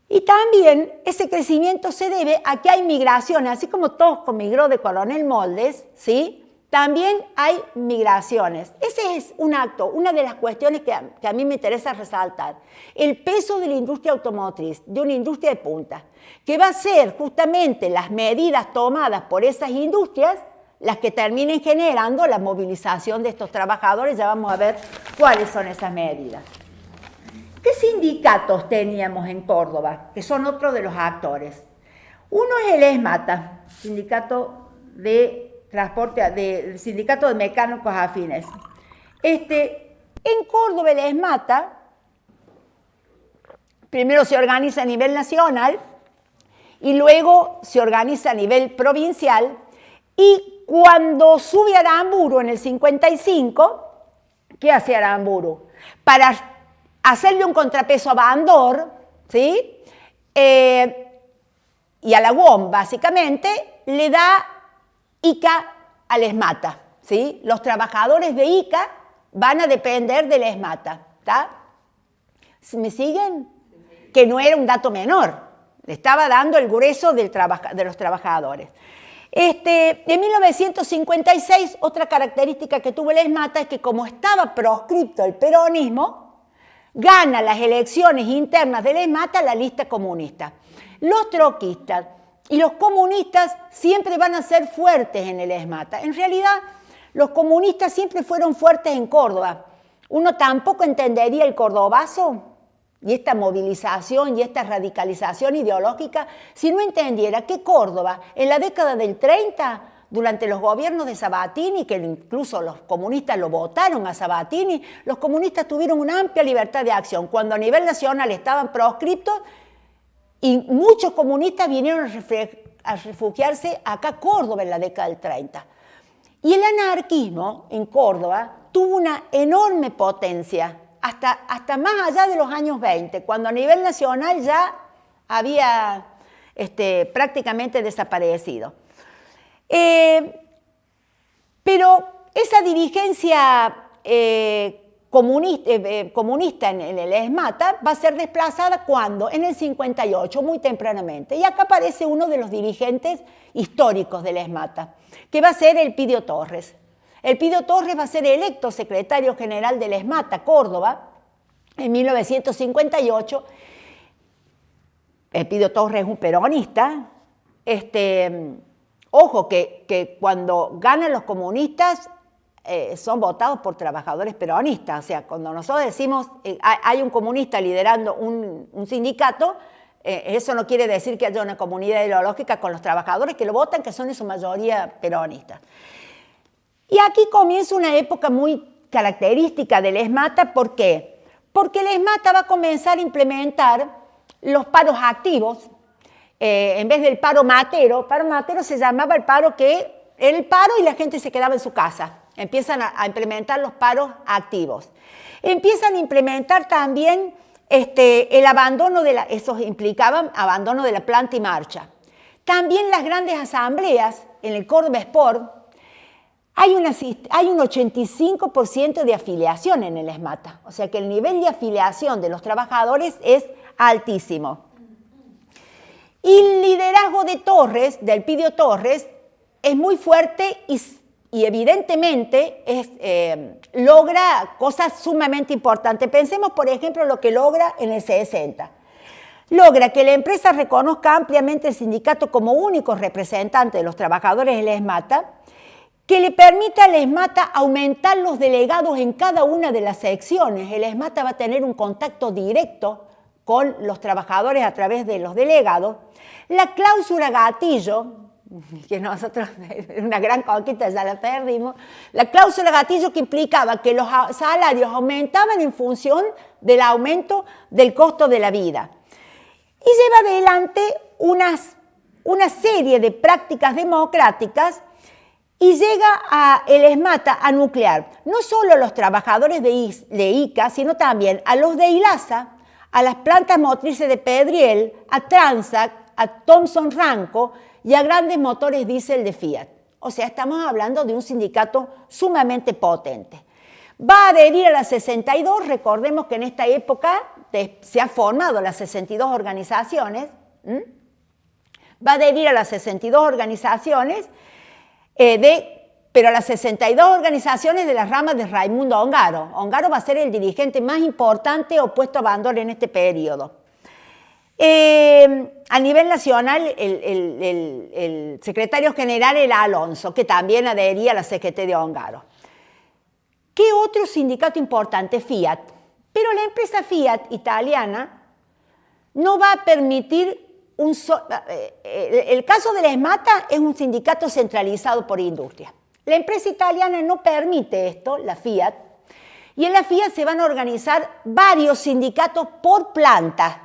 Y también ese crecimiento se debe a que hay migraciones, así como Tosco migró de Coronel Moldes, ¿sí? También hay migraciones. Ese es un acto, una de las cuestiones que a mí me interesa resaltar. El peso de la industria automotriz, de una industria de punta, que va a ser justamente las medidas tomadas por esas industrias las que terminen generando la movilización de estos trabajadores. Ya vamos a ver cuáles son esas medidas. ¿Qué sindicatos teníamos en Córdoba? Que son otro de los actores. Uno es el ESMATA, Sindicato de Transporte, del Sindicato de Mecánicos Afines. En Córdoba el ESMATA primero se organiza a nivel nacional y luego se organiza a nivel provincial, y cuando sube a Aramburu en el 55, ¿qué hace Aramburu? Para hacerle un contrapeso a Bandor, ¿sí? Y a la UOM, básicamente, le da ICA al ESMATA, ¿sí? Los trabajadores de ICA van a depender del ESMATA, ¿está? ¿Me siguen? Que no era un dato menor, le estaba dando el grueso de los trabajadores. En 1956, otra característica que tuvo el ESMATA es que, como estaba proscripto el peronismo, gana las elecciones internas del ESMATA la lista comunista. Los troquistas y los comunistas siempre van a ser fuertes en el ESMATA. En realidad, los comunistas siempre fueron fuertes en Córdoba. Uno tampoco entendería el cordobazo y esta movilización y esta radicalización ideológica si no entendiera que Córdoba, en la década del 30, durante los gobiernos de Sabatini, que incluso los comunistas lo votaron a Sabatini, los comunistas tuvieron una amplia libertad de acción. Cuando a nivel nacional estaban proscriptos, y muchos comunistas vinieron a refugiarse acá a Córdoba en la década del 30. Y el anarquismo en Córdoba tuvo una enorme potencia, hasta más allá de los años 20, cuando a nivel nacional ya había prácticamente desaparecido. Pero esa dirigencia comunista en el ESMATA va a ser desplazada ¿cuándo? En el 58, muy tempranamente. Y acá aparece uno de los dirigentes históricos del ESMATA, que va a ser Elpidio Torres. Elpidio Torres va a ser electo secretario general del ESMATA Córdoba en 1958. Elpidio Torres es un peronista, Ojo, que cuando ganan los comunistas son votados por trabajadores peronistas. O sea, cuando nosotros decimos hay un comunista liderando un sindicato, eso no quiere decir que haya una comunidad ideológica con los trabajadores que lo votan, que son en su mayoría peronistas. Y aquí comienza una época muy característica del ESMATA. ¿Por qué? Porque el ESMATA va a comenzar a implementar los paros activos. En vez del paro matero se llamaba el paro que era el paro y la gente se quedaba en su casa. Empiezan a implementar los paros activos. Empiezan a implementar también el abandono esos implicaban abandono de la planta y marcha. También las grandes asambleas, en el Córdoba Sport, hay un 85% de afiliación en el ESMATA. O sea que el nivel de afiliación de los trabajadores es altísimo. Y el liderazgo de Torres, del Elpidio Torres, es muy fuerte y evidentemente logra cosas sumamente importantes. Pensemos, por ejemplo, lo que logra en el 60. Logra que la empresa reconozca ampliamente el sindicato como único representante de los trabajadores del ESMATA, que le permita al ESMATA aumentar los delegados en cada una de las secciones. El ESMATA va a tener un contacto directo con los trabajadores a través de los delegados. La cláusula gatillo, que nosotros, una gran conquista, ya la perdimos, la cláusula gatillo que implicaba que los salarios aumentaban en función del aumento del costo de la vida. Y lleva adelante una serie de prácticas democráticas y llega el ESMATA a nuclear no solo a los trabajadores de ICA, sino también a los de ILASA, a las plantas motrices de Pedriel, a Transac, a Thomson Ranco y a grandes motores diésel de Fiat. O sea, estamos hablando de un sindicato sumamente potente. Va a adherir a la 62, recordemos que en esta época se han formado las 62 organizaciones, va a adherir a las 62 organizaciones, pero a las 62 organizaciones de las ramas de Raimundo Ongaro. Ongaro va a ser el dirigente más importante opuesto a Bandor en este periodo. A nivel nacional, el secretario general era Alonso, que también adhería a la CGT de Ongaro. ¿Qué otro sindicato importante? Fiat. Pero la empresa Fiat italiana no va a permitir el caso de la ESMATA es un sindicato centralizado por industria. La empresa italiana no permite esto, la Fiat, y en la Fiat se van a organizar varios sindicatos por planta.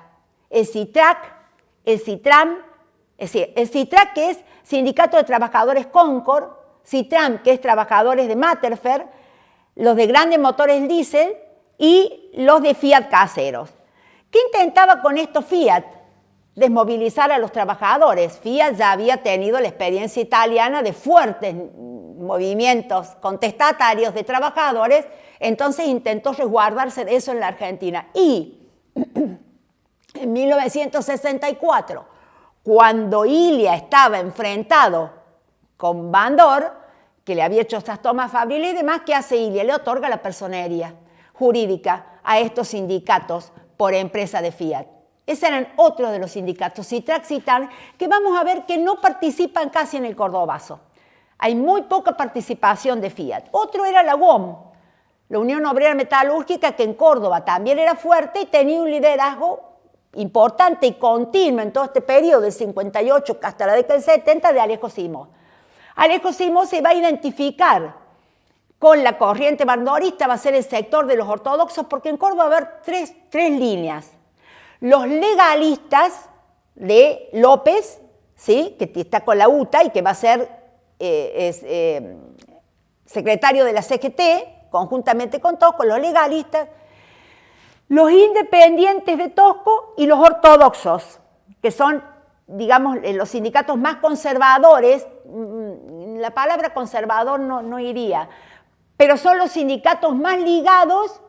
El CITRAC, el CITRAM, es decir, el CITRAC, que es Sindicato de Trabajadores Concord, CITRAM, que es Trabajadores de Matterfer, los de grandes motores diésel y los de Fiat caseros. ¿Qué intentaba con esto Fiat? Desmovilizar a los trabajadores. Fiat ya había tenido la experiencia italiana de fuertes movimientos contestatarios de trabajadores, entonces intentó resguardarse de eso en la Argentina. Y en 1964, cuando Ilia estaba enfrentado con Bandor, que le había hecho estas tomas fabriles y demás, ¿qué hace Ilia? Le otorga la personería jurídica a estos sindicatos por empresa de Fiat. Esos eran otros de los sindicatos, CITRAC, CITAN, que vamos a ver que no participan casi en el cordobazo. Hay muy poca participación de Fiat. Otro era la UOM, la Unión Obrera Metalúrgica, que en Córdoba también era fuerte y tenía un liderazgo importante y continuo en todo este periodo del 58 hasta la década del 70 de Alejo Simó. Alejo Simó se va a identificar con la corriente bandorista, va a ser el sector de los ortodoxos, porque en Córdoba va a haber tres líneas. Los legalistas de López, ¿sí?, que está con la UTA y que va a ser secretario de la CGT, conjuntamente con Tosco, los legalistas, los independientes de Tosco y los ortodoxos, que son, digamos, los sindicatos más conservadores. La palabra conservador no iría, pero son los sindicatos más ligados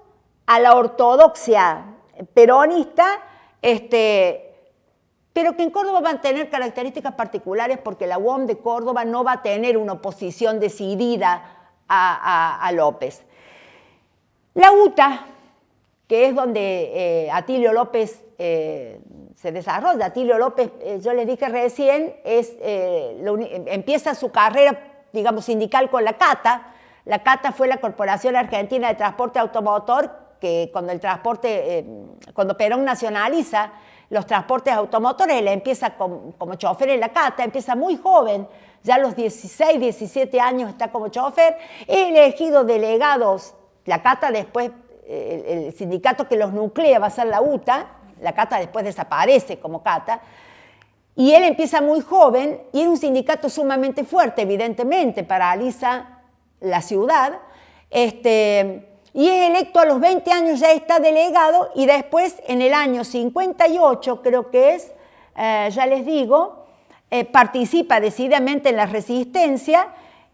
a la ortodoxia peronista, pero que en Córdoba van a tener características particulares porque la UOM de Córdoba no va a tener una oposición decidida a López. La UTA, que es donde Atilio López se se desarrolla. Atilio López, yo les dije recién, empieza su carrera, digamos, sindical con la CATA. La CATA fue la Corporación Argentina de Transporte Automotor, que cuando Perón nacionaliza los transportes automotores, él empieza como chofer en la CATA, empieza muy joven, ya a los 16, 17 años está como chofer, es elegido delegados, la CATA después, el sindicato que los nuclea va a ser la UTA, la CATA después desaparece como CATA, y él empieza muy joven, y es un sindicato sumamente fuerte, evidentemente, paraliza la ciudad, y es electo a los 20 años, ya está delegado, y después en el año 58, creo que es, ya les digo, participa decididamente en la resistencia,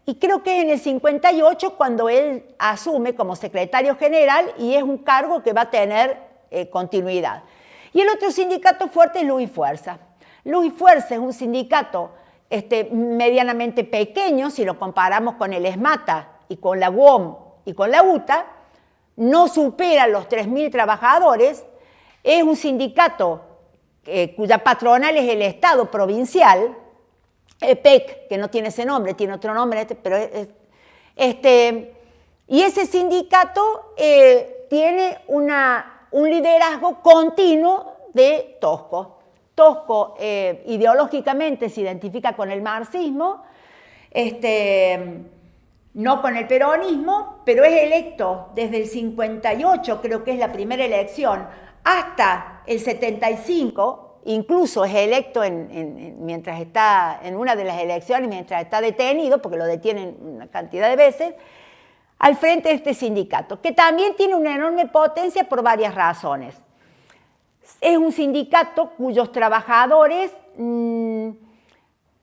y creo que es en el 58 cuando él asume como secretario general, y es un cargo que va a tener continuidad. Y el otro sindicato fuerte es Luz y Fuerza. Luz y Fuerza es un sindicato medianamente pequeño, si lo comparamos con el ESMATA y con la UOM y con la UTA, no supera los 3.000 trabajadores, es un sindicato cuya patronal es el Estado provincial, EPEC, que no tiene ese nombre, tiene otro nombre, pero y ese sindicato tiene un liderazgo continuo de Tosco. Tosco ideológicamente se identifica con el marxismo, no con el peronismo, pero es electo desde el 58, creo que es la primera elección, hasta el 75, incluso es electo mientras está en una de las elecciones, mientras está detenido, porque lo detienen una cantidad de veces, al frente de este sindicato, que también tiene una enorme potencia por varias razones. Es un sindicato cuyos trabajadores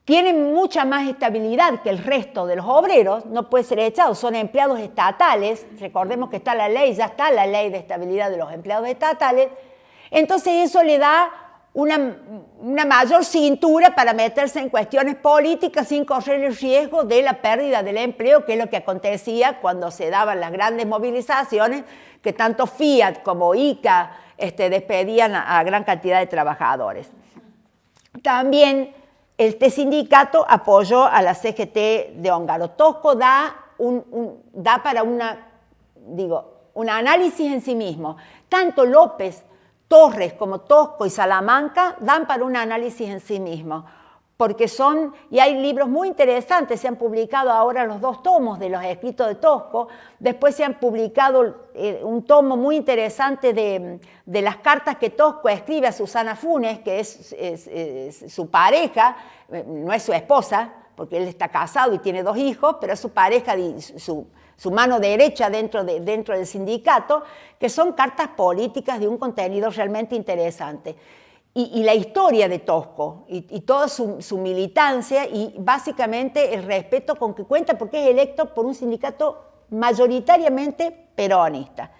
tienen mucha más estabilidad que el resto de los obreros, no puede ser echado, son empleados estatales, recordemos que está la ley, ya está la ley de estabilidad de los empleados estatales, entonces eso le da una mayor cintura para meterse en cuestiones políticas sin correr el riesgo de la pérdida del empleo, que es lo que acontecía cuando se daban las grandes movilizaciones, que tanto Fiat como ICA despedían a gran cantidad de trabajadores. También este sindicato apoyó a la CGT de Ongaro. Tosco da para un análisis en sí mismo. Tanto López, Torres como Tosco y Salamanca dan para un análisis en sí mismo, porque y hay libros muy interesantes, se han publicado ahora los 2 tomos de los escritos de Tosco, después se han publicado un tomo muy interesante de las cartas que Tosco escribe a Susana Funes, que es su pareja, no es su esposa, porque él está casado y tiene 2 hijos, pero es su pareja, su mano derecha dentro del sindicato, que son cartas políticas de un contenido realmente interesante. Y la historia de Tosco, y toda su militancia, y básicamente el respeto con que cuenta, porque es electo por un sindicato mayoritariamente peronista.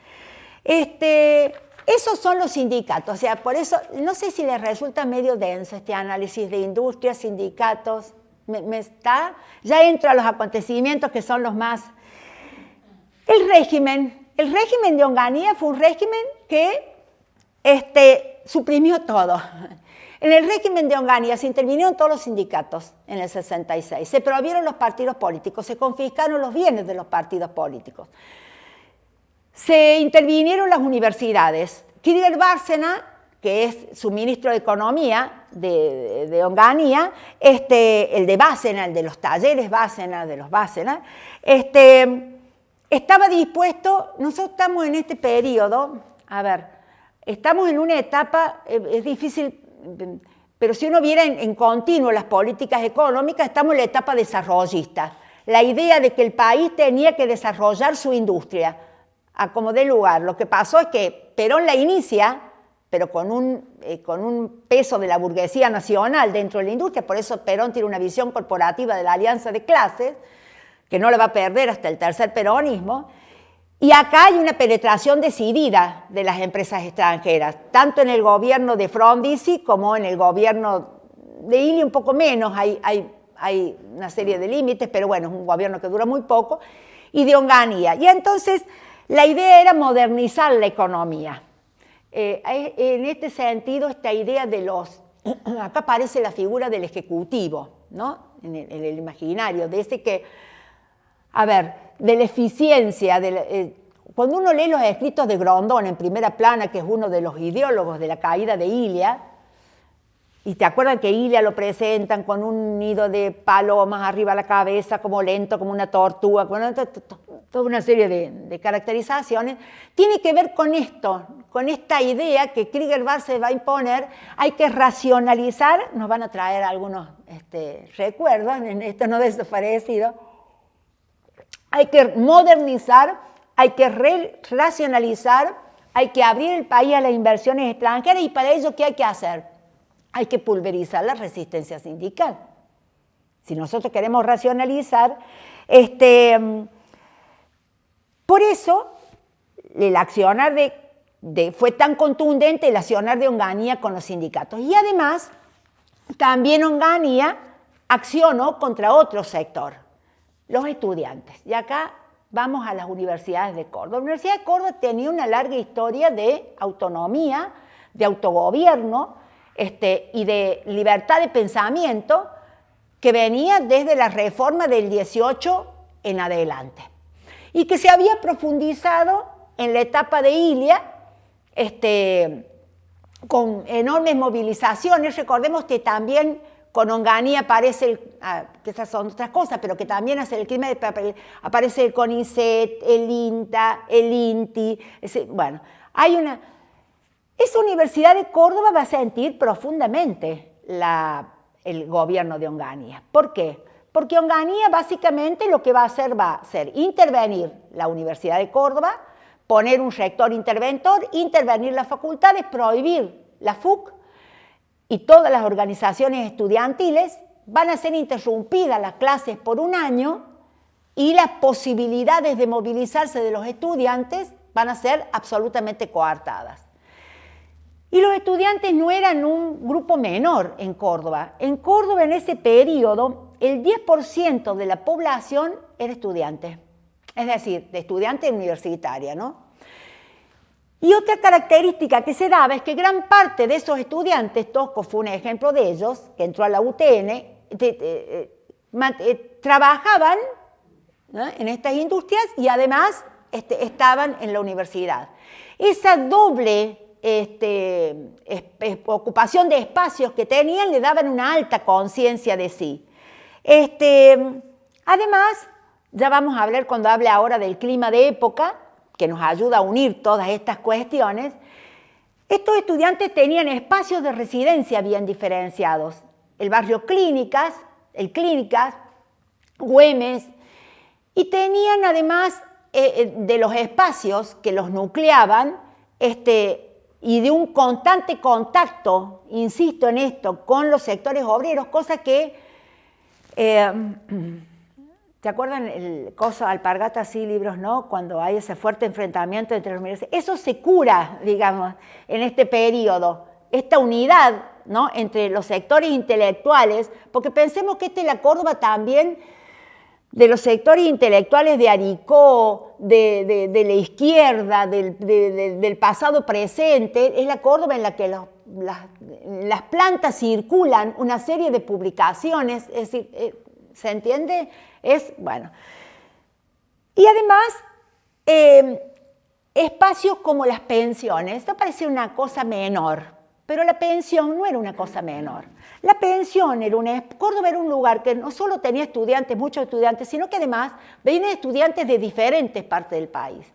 Esos son los sindicatos, o sea, por eso, no sé si les resulta medio denso este análisis de industria, sindicatos, ya entro a los acontecimientos que son los más... El régimen de Onganía fue un régimen que suprimió todo. En el régimen de Onganía se intervinieron todos los sindicatos en el 66, se prohibieron los partidos políticos, se confiscaron los bienes de los partidos políticos, se intervinieron las universidades. Kircher Bárcena, que es su ministro de Economía de Onganía, el de Bárcena, el de los talleres Bárcena, de los Bárcena, estaba dispuesto. Nosotros estamos en este periodo, estamos en una etapa, es difícil, pero si uno viera en continuo las políticas económicas, estamos en la etapa desarrollista. La idea de que el país tenía que desarrollar su industria a como dé lugar. Lo que pasó es que Perón la inicia, pero con un peso de la burguesía nacional dentro de la industria, por eso Perón tiene una visión corporativa de la alianza de clases, que no la va a perder hasta el tercer peronismo, y acá hay una penetración decidida de las empresas extranjeras, tanto en el gobierno de Frondizi como en el gobierno de Illy, un poco menos, hay una serie de límites, pero bueno, es un gobierno que dura muy poco, y de Onganía. Y entonces la idea era modernizar la economía. En este sentido, esta idea de los... Acá aparece la figura del ejecutivo, ¿no? En el imaginario, de ese que... A ver, de la eficiencia, cuando uno lee los escritos de Grondón en primera plana, que es uno de los ideólogos de la caída de Ilia, y te acuerdan que Ilia lo presentan con un nido de palomas arriba a la cabeza, como lento, como una tortuga, toda una serie de caracterizaciones, tiene que ver con esto, con esta idea que Krieger-Bart se va a imponer. Hay que racionalizar, nos van a traer algunos recuerdos, en esto no desaparecido. Hay que modernizar, hay que racionalizar, hay que abrir el país a las inversiones extranjeras, y para ello, ¿qué hay que hacer? Hay que pulverizar la resistencia sindical. Si nosotros queremos racionalizar, por eso el accionar fue tan contundente el accionar de Onganía con los sindicatos. Y además, también Onganía accionó contra otro sector, los estudiantes. Y acá vamos a las universidades de Córdoba. La Universidad de Córdoba tenía una larga historia de autonomía, de autogobierno y de libertad de pensamiento que venía desde la reforma del 18 en adelante y que se había profundizado en la etapa de Ilia con enormes movilizaciones. Recordemos que también con Onganía aparece, que esas son otras cosas, pero que también hace el crimen de papel, aparece el CONICET, el INTA, el INTI, bueno, hay una... Esa Universidad de Córdoba va a sentir profundamente el gobierno de Onganía. ¿Por qué? Porque Onganía básicamente lo que va a ser intervenir la Universidad de Córdoba, poner un rector interventor, intervenir las facultades, prohibir la FUC, y todas las organizaciones estudiantiles, van a ser interrumpidas las clases por un año y las posibilidades de movilizarse de los estudiantes van a ser absolutamente coartadas. Y los estudiantes no eran un grupo menor en Córdoba. En Córdoba, en ese periodo, el 10% de la población era estudiante, es decir, de estudiante universitaria, ¿no? Y otra característica que se daba es que gran parte de esos estudiantes, Tosco fue un ejemplo de ellos, que entró a la UTN, trabajaban, ¿no?, en estas industrias y además estaban en la universidad. Esa doble ocupación de espacios que tenían le daban una alta conciencia de sí. Además, ya vamos a hablar cuando hable ahora del clima de época, que nos ayuda a unir todas estas cuestiones. Estos estudiantes tenían espacios de residencia bien diferenciados. El barrio Clínicas, Güemes, y tenían además de los espacios que los nucleaban, y de un constante contacto, insisto en esto, con los sectores obreros, cosa que, ¿te acuerdan el coso Alpargatas y Libros, no? Cuando hay ese fuerte enfrentamiento entre los universidades, eso se cura, digamos, en este periodo, esta unidad, ¿no?, entre los sectores intelectuales, porque pensemos que la Córdoba también, de los sectores intelectuales de Aricó, de la izquierda, del pasado presente, es la Córdoba en la que las plantas circulan una serie de publicaciones, es decir, ¿se entiende? Bueno. Y además, espacios como las pensiones, esto parece una cosa menor, pero la pensión no era una cosa menor. La pensión Córdoba era un lugar que no solo tenía estudiantes, muchos estudiantes, sino que además venían estudiantes de diferentes partes del país.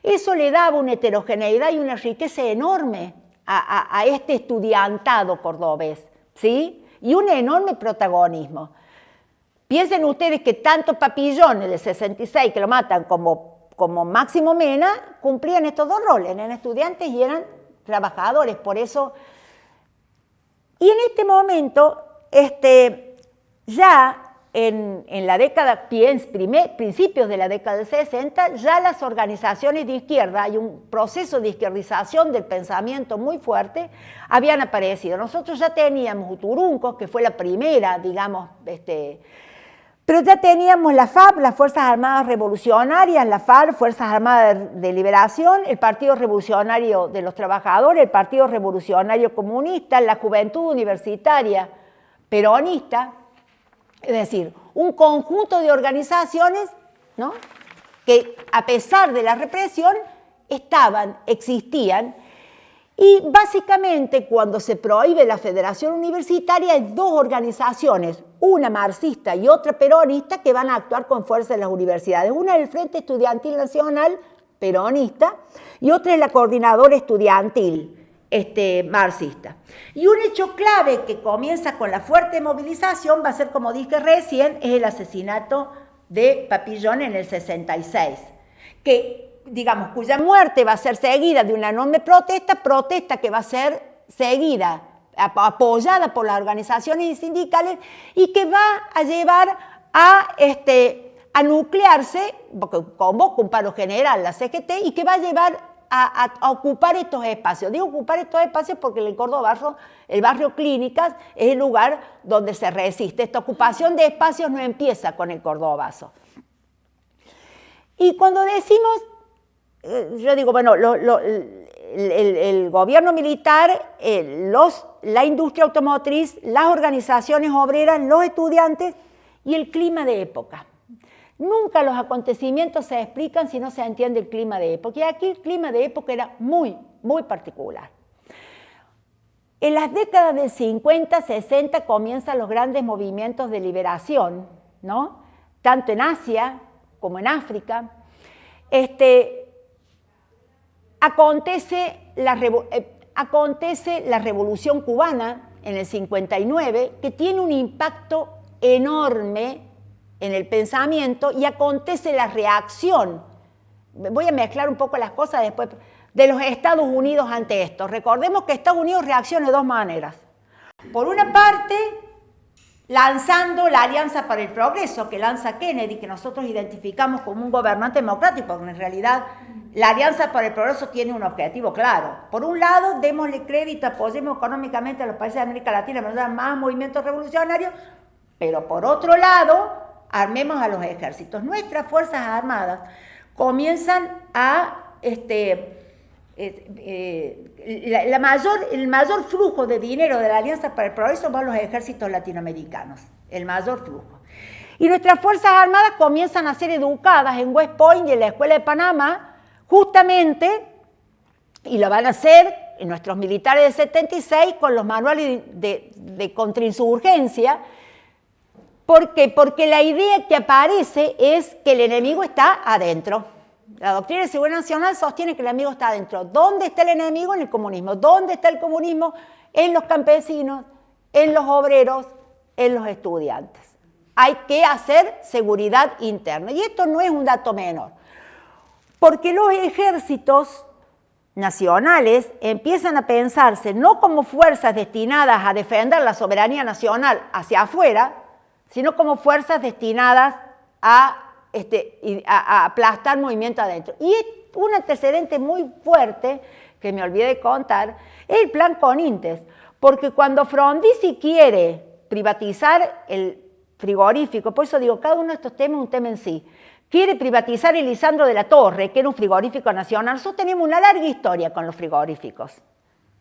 Eso le daba una heterogeneidad y una riqueza enorme a este estudiantado cordobés, ¿sí? Y un enorme protagonismo. Piensen ustedes que tanto Papillón, el de 66, que lo matan, como Máximo Mena, cumplían estos dos roles, eran estudiantes y eran trabajadores, por eso... Y en este momento, ya en la década, principios de la década del 60, ya las organizaciones de izquierda, hay un proceso de izquierdización del pensamiento muy fuerte, habían aparecido. Nosotros ya teníamos Uturunco, que fue la primera, digamos, Pero ya teníamos la FARC, las Fuerzas Armadas Revolucionarias, la FARC, Fuerzas Armadas de Liberación, el Partido Revolucionario de los Trabajadores, el Partido Revolucionario Comunista, la Juventud Universitaria Peronista, es decir, un conjunto de organizaciones, ¿no?, que a pesar de la represión existían, y básicamente cuando se prohíbe la Federación Universitaria hay dos organizaciones, una marxista y otra peronista, que van a actuar con fuerza en las universidades. Una es el Frente Estudiantil Nacional peronista y otra es la Coordinadora Estudiantil marxista. Y un hecho clave que comienza con la fuerte movilización va a ser, como dije recién, es el asesinato de Papillon en el 66, cuya muerte va a ser seguida de una enorme protesta que va a ser seguida, apoyada por las organizaciones sindicales y que va a llevar a nuclearse, porque convoca un paro general la CGT, y que va a llevar a ocupar estos espacios. Digo ocupar estos espacios porque en el Córdoba el barrio Clínicas es el lugar donde se resiste. Esta ocupación de espacios no empieza con el Cordobazo. Y cuando decimos, yo digo, bueno, el gobierno militar, la industria automotriz, las organizaciones obreras, los estudiantes y el clima de época. Nunca los acontecimientos se explican si no se entiende el clima de época. Y aquí el clima de época era muy, muy particular. En las décadas del 50, 60 comienzan los grandes movimientos de liberación, ¿no?, tanto en Asia como en África. Acontece la Revolución Cubana en el 59, que tiene un impacto enorme en el pensamiento, y acontece la reacción, voy a mezclar un poco las cosas después, de los Estados Unidos ante esto. Recordemos que Estados Unidos reacciona de dos maneras. Por una parte, lanzando la Alianza para el Progreso, que lanza Kennedy, que nosotros identificamos como un gobernante democrático, porque en realidad la Alianza para el Progreso tiene un objetivo claro. Por un lado, démosle crédito, apoyemos económicamente a los países de América Latina, más movimientos revolucionarios, pero por otro lado, armemos a los ejércitos. Nuestras Fuerzas Armadas comienzan a... el mayor flujo de dinero de la Alianza para el Progreso va a los ejércitos latinoamericanos, el mayor flujo. Y nuestras Fuerzas Armadas comienzan a ser educadas en West Point y en la Escuela de Panamá, justamente, y lo van a hacer en nuestros militares de 76 con los manuales de contrainsurgencia. ¿Por qué? Porque la idea que aparece es que el enemigo está adentro. La doctrina de seguridad nacional sostiene que el enemigo está adentro. ¿Dónde está el enemigo? En el comunismo. ¿Dónde está el comunismo? En los campesinos, en los obreros, en los estudiantes. Hay que hacer seguridad interna. Y esto no es un dato menor. Porque los ejércitos nacionales empiezan a pensarse no como fuerzas destinadas a defender la soberanía nacional hacia afuera, sino como fuerzas destinadas a aplastar movimientos adentro. Y un antecedente muy fuerte, que me olvidé de contar, es el Plan Conintes, porque cuando Frondizi quiere privatizar el frigorífico, por eso digo, cada uno de estos temas es un tema en sí, quiere privatizar el Lisandro de la Torre, que era un frigorífico nacional. Nosotros tenemos una larga historia con los frigoríficos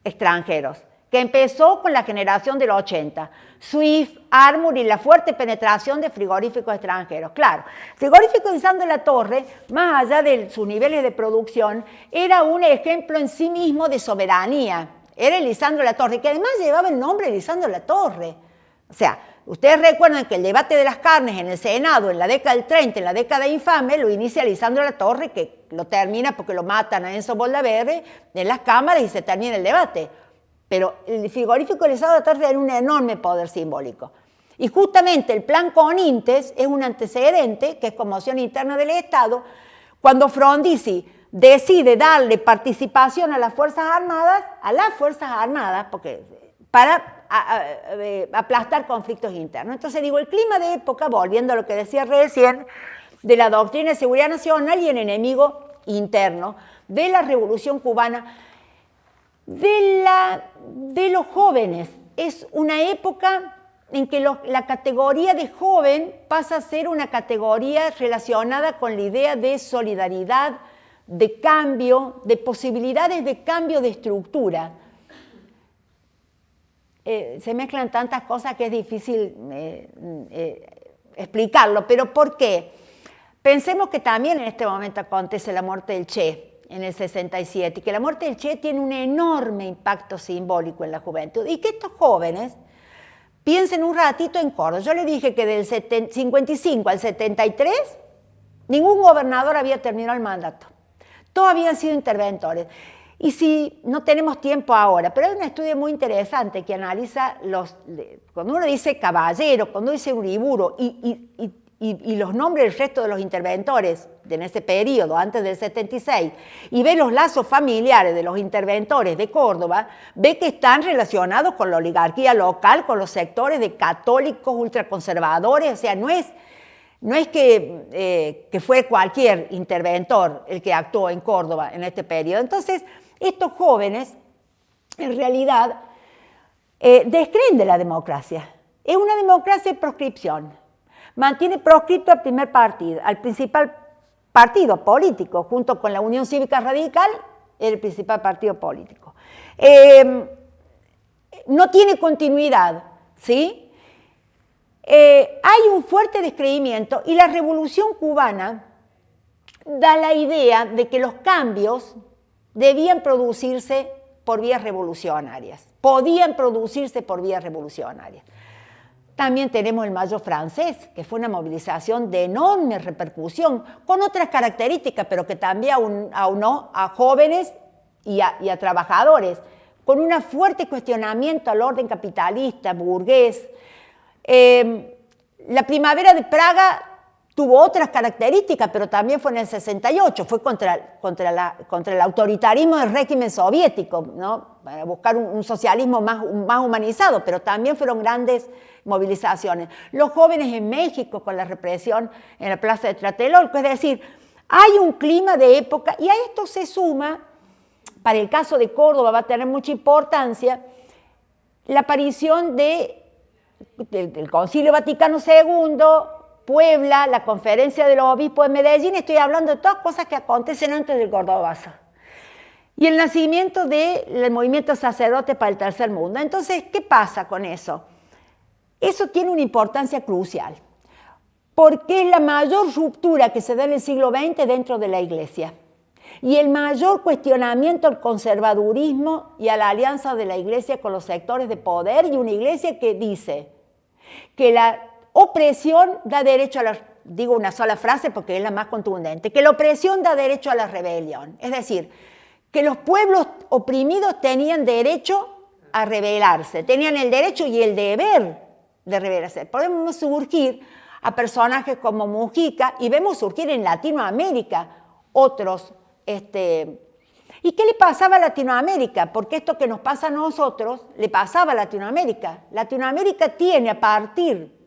extranjeros, que empezó con la generación del 80, Swift, Armour y la fuerte penetración de frigoríficos extranjeros. Claro, el frigorífico Lisandro de la Torre, más allá de sus niveles de producción, era un ejemplo en sí mismo de soberanía. Era el Lisandro de la Torre, que además llevaba el nombre de Lisandro de la Torre. O sea, ustedes recuerdan que el debate de las carnes en el Senado en la década del 30, en la década infame, lo inicia Lisandro de la Torre, que lo termina porque lo matan a Enzo Boldaverde en las cámaras y se termina el debate. Pero el frigorífico de Lisandro de la Torre era un enorme poder simbólico. Y justamente el Plan Conintes es un antecedente, que es conmoción interna del Estado, cuando Frondizi decide darle participación a las Fuerzas Armadas, porque para aplastar conflictos internos. Entonces digo, el clima de época, volviendo a lo que decía recién, de la doctrina de seguridad nacional y el enemigo interno de la Revolución Cubana, de los jóvenes. Es una época en que la categoría de joven pasa a ser una categoría relacionada con la idea de solidaridad, de cambio, de posibilidades de cambio de estructura. Se mezclan tantas cosas que es difícil explicarlo, pero ¿por qué? Pensemos que también en este momento acontece la muerte del Che en el 67, y que la muerte del Che tiene un enorme impacto simbólico en la juventud, y que estos jóvenes piensen un ratito en Córdoba. Yo le dije que del 55 al 73 ningún gobernador había terminado el mandato, todos habían sido interventores. Y si no tenemos tiempo ahora, pero hay un estudio muy interesante que analiza cuando uno dice Caballero, cuando dice Uriburu y los nombres del resto de los interventores en ese periodo, antes del 76, y ve los lazos familiares de los interventores de Córdoba, ve que están relacionados con la oligarquía local, con los sectores de católicos ultraconservadores. O sea, no es que fue cualquier interventor el que actuó en Córdoba en este periodo. Entonces, estos jóvenes, en realidad, descreen de la democracia. Es una democracia de proscripción. Mantiene proscripto al principal partido político, junto con la Unión Cívica Radical, el principal partido político. No tiene continuidad, ¿sí? Hay un fuerte descreimiento, y la Revolución Cubana da la idea de que los cambios debían producirse por vías revolucionarias, podían producirse por vías revolucionarias. También tenemos el Mayo francés, que fue una movilización de enorme repercusión, con otras características, pero que también aunó a jóvenes y a trabajadores, con un fuerte cuestionamiento al orden capitalista, burgués. La primavera de Praga tuvo otras características, pero también fue en el 68, fue contra el autoritarismo del régimen soviético, ¿no? Para buscar un socialismo más humanizado, pero también fueron grandes movilizaciones. Los jóvenes en México con la represión en la plaza de Tlatelolco, es decir, hay un clima de época, y a esto se suma, para el caso de Córdoba va a tener mucha importancia, la aparición del Concilio Vaticano II, Puebla, la Conferencia de los Obispos de Medellín. Estoy hablando de todas cosas que acontecen antes del Cordobazo. Y el nacimiento del movimiento sacerdote para el tercer mundo. Entonces, ¿qué pasa con eso? Eso tiene una importancia crucial, porque es la mayor ruptura que se da en el siglo XX dentro de la Iglesia, y el mayor cuestionamiento al conservadurismo y a la alianza de la Iglesia con los sectores de poder, y una Iglesia que dice que la opresión da derecho a la, digo una sola frase porque es la más contundente, que la opresión da derecho a la rebelión. Es decir, que los pueblos oprimidos tenían derecho a rebelarse, tenían el derecho y el deber de rebelarse. Podemos surgir a personajes como Mujica, y vemos surgir en Latinoamérica otros. ¿Y qué le pasaba a Latinoamérica? Porque esto que nos pasa a nosotros le pasaba a Latinoamérica. Latinoamérica tiene, a partir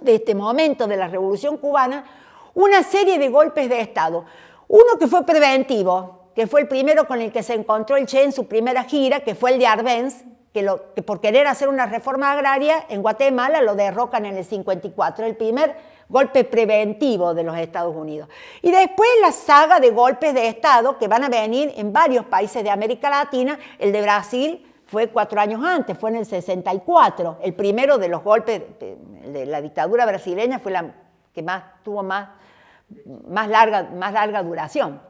de este momento de la Revolución Cubana, una serie de golpes de Estado. Uno que fue preventivo, que fue el primero con el que se encontró el Che en su primera gira, que fue el de Arbenz, que por querer hacer una reforma agraria en Guatemala lo derrocan en el 54, el primer golpe preventivo de los Estados Unidos. Y después la saga de golpes de Estado que van a venir en varios países de América Latina. El de Brasil fue 4 años antes, fue en el 64. El primero de los golpes de la dictadura brasileña fue la que tuvo más larga duración.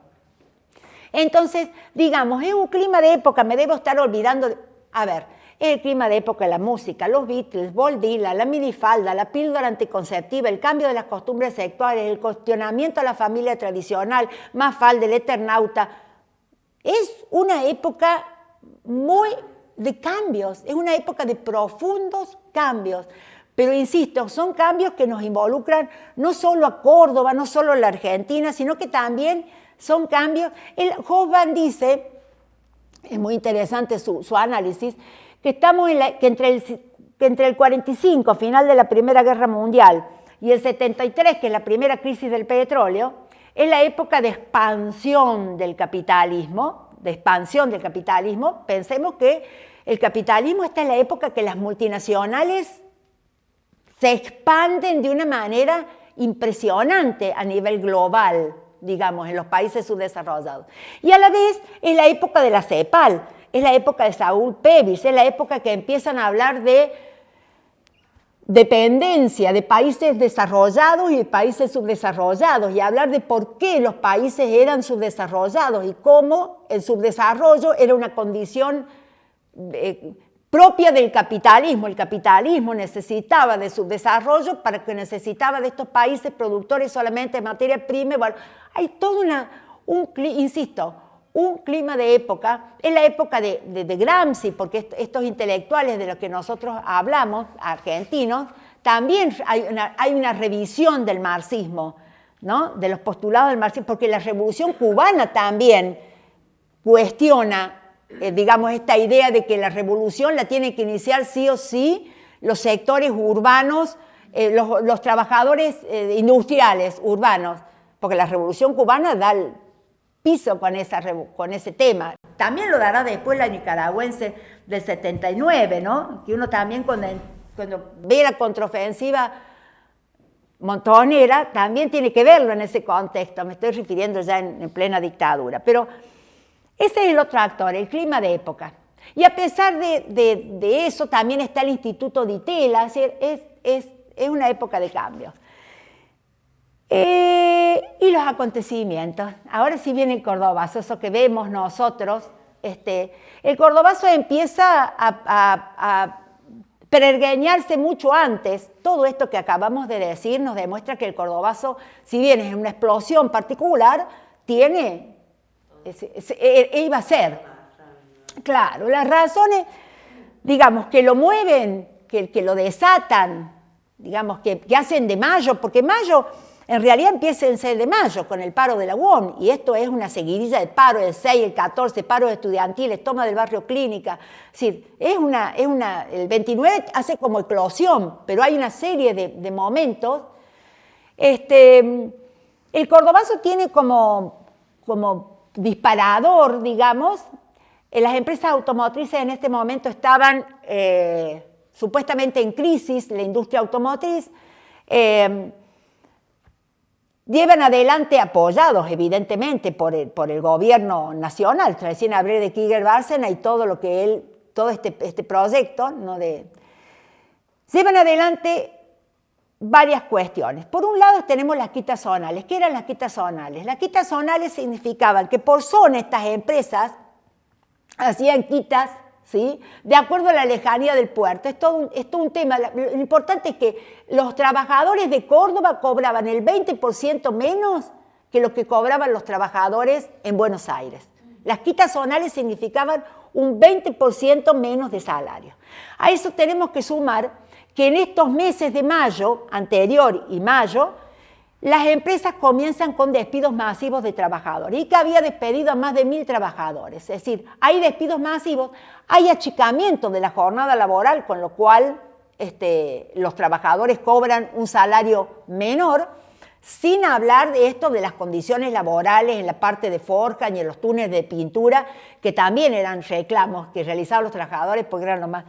Entonces, digamos, es un clima de época, me debo estar olvidando. A ver, es el clima de época de la música, los Beatles, Bob Dylan, la minifalda, la píldora anticonceptiva, el cambio de las costumbres sexuales, el cuestionamiento a la familia tradicional, Mafalda, el Eternauta. Es una época muy de cambios, es una época de profundos cambios. Pero insisto, son cambios que nos involucran no solo a Córdoba, no solo a la Argentina, sino que también son cambios. Hobsbawm dice, es muy interesante su análisis, que estamos que entre el 45, final de la Primera Guerra Mundial, y el 73, que es la primera crisis del petróleo, es la época de expansión del capitalismo, Pensemos que el capitalismo está en la época que las multinacionales se expanden de una manera impresionante a nivel global, digamos, en los países subdesarrollados. Y a la vez es la época de la CEPAL, es la época de Saúl Pebis, es la época que empiezan a hablar de dependencia de países desarrollados y de países subdesarrollados, y hablar de por qué los países eran subdesarrollados y cómo el subdesarrollo era una condición propia del capitalismo. El capitalismo necesitaba de subdesarrollo para que necesitaba de estos países productores solamente de materia prima. Bueno, hay todo un clima de época, es la época de Gramsci, porque estos intelectuales de los que nosotros hablamos, argentinos, también hay una revisión del marxismo, ¿no? De los postulados del marxismo, porque la Revolución Cubana también cuestiona, digamos, esta idea de que la revolución la tienen que iniciar sí o sí los sectores urbanos, los trabajadores industriales urbanos, porque la Revolución Cubana da el piso con ese tema. También lo dará después la nicaragüense del 79, ¿no? Que uno también cuando ve la contraofensiva montonera, también tiene que verlo en ese contexto. Me estoy refiriendo ya en plena dictadura. Pero ese es el otro actor, el clima de época. Y a pesar de eso, también está el Instituto Di Tella, es una época de cambio. Y los acontecimientos. Ahora sí viene el cordobazo, eso que vemos nosotros. El cordobazo empieza a peregrinarse mucho antes. Todo esto que acabamos de decir nos demuestra que el cordobazo, si bien es una explosión particular, tiene, iba a ser. Claro, las razones, digamos, que lo mueven, que lo desatan, digamos, que hacen de Mayo, porque Mayo en realidad empieza el 6 de mayo con el paro de la UOM, y esto es una seguidilla de paro, el 6, el 14, paros estudiantiles, toma del barrio Clínica. Es decir, el 29 hace como eclosión, pero hay una serie de momentos. El cordobazo tiene como disparador, digamos, las empresas automotrices en este momento estaban supuestamente en crisis, la industria automotriz, llevan adelante, apoyados evidentemente por el gobierno nacional. Recién hablé de Kiger Bárcena y todo este proyecto, ¿no? Llevan adelante varias cuestiones. Por un lado tenemos las quitas zonales. ¿Qué eran las quitas zonales? Las quitas zonales significaban que por zona estas empresas hacían quitas, ¿sí?, de acuerdo a la lejanía del puerto. Es todo un tema. Lo importante es que los trabajadores de Córdoba cobraban el 20% menos que lo que cobraban los trabajadores en Buenos Aires. Las quitas zonales significaban un 20% menos de salario. A eso tenemos que sumar que en estos meses de mayo, anterior y mayo, las empresas comienzan con despidos masivos de trabajadores y que había despedido a más de 1.000 trabajadores. Es decir, hay despidos masivos, hay achicamiento de la jornada laboral, con lo cual los trabajadores cobran un salario menor, sin hablar de esto de las condiciones laborales en la parte de forja y en los túneles de pintura, que también eran reclamos que realizaban los trabajadores porque eran los más.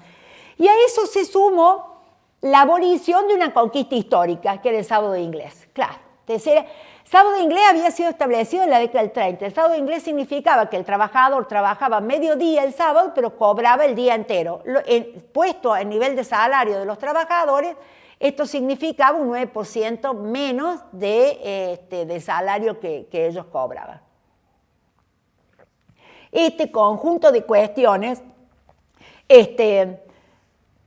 Y a eso se sumó la abolición de una conquista histórica, que era el sábado inglés. Claro, el sábado inglés había sido establecido en la década del 30. El sábado inglés significaba que el trabajador trabajaba mediodía el sábado, pero cobraba el día entero. Puesto al nivel de salario de los trabajadores, esto significaba un 9% menos de salario que ellos cobraban. Este conjunto de cuestiones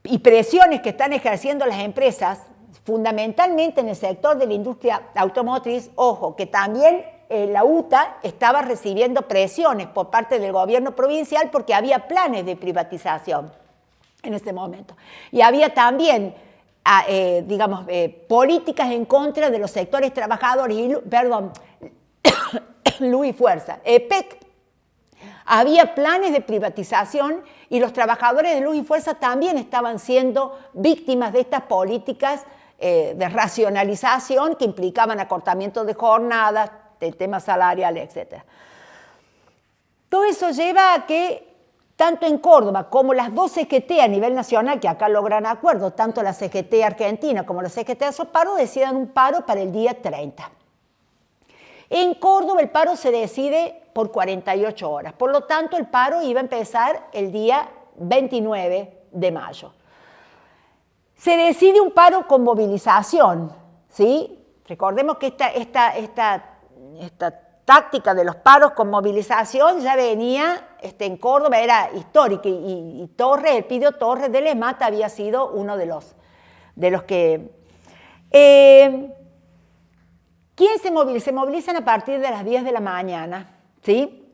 y presiones que están ejerciendo las empresas, fundamentalmente en el sector de la industria automotriz, ojo, que también la UTA estaba recibiendo presiones por parte del gobierno provincial porque había planes de privatización en ese momento. Y había también, políticas en contra de los sectores trabajadores, Luz y Fuerza, EPEC. Había planes de privatización y los trabajadores de Luz y Fuerza también estaban siendo víctimas de estas políticas de racionalización que implicaban acortamiento de jornadas, el tema salarial, etc. Todo eso lleva a que tanto en Córdoba como las dos CGT a nivel nacional, que acá logran acuerdo, tanto la CGT Argentina como la CGT Asoparo, decidan un paro para el día 30. En Córdoba el paro se decide por 48 horas, por lo tanto el paro iba a empezar el día 29 de mayo. Se decide un paro con movilización, ¿sí? Recordemos que esta táctica de los paros con movilización ya venía en Córdoba, era histórica, y Torres, Elpidio Torres de Lesmata había sido uno de los que... ¿Quién se moviliza? Se movilizan a partir de las 10 de la mañana, ¿sí?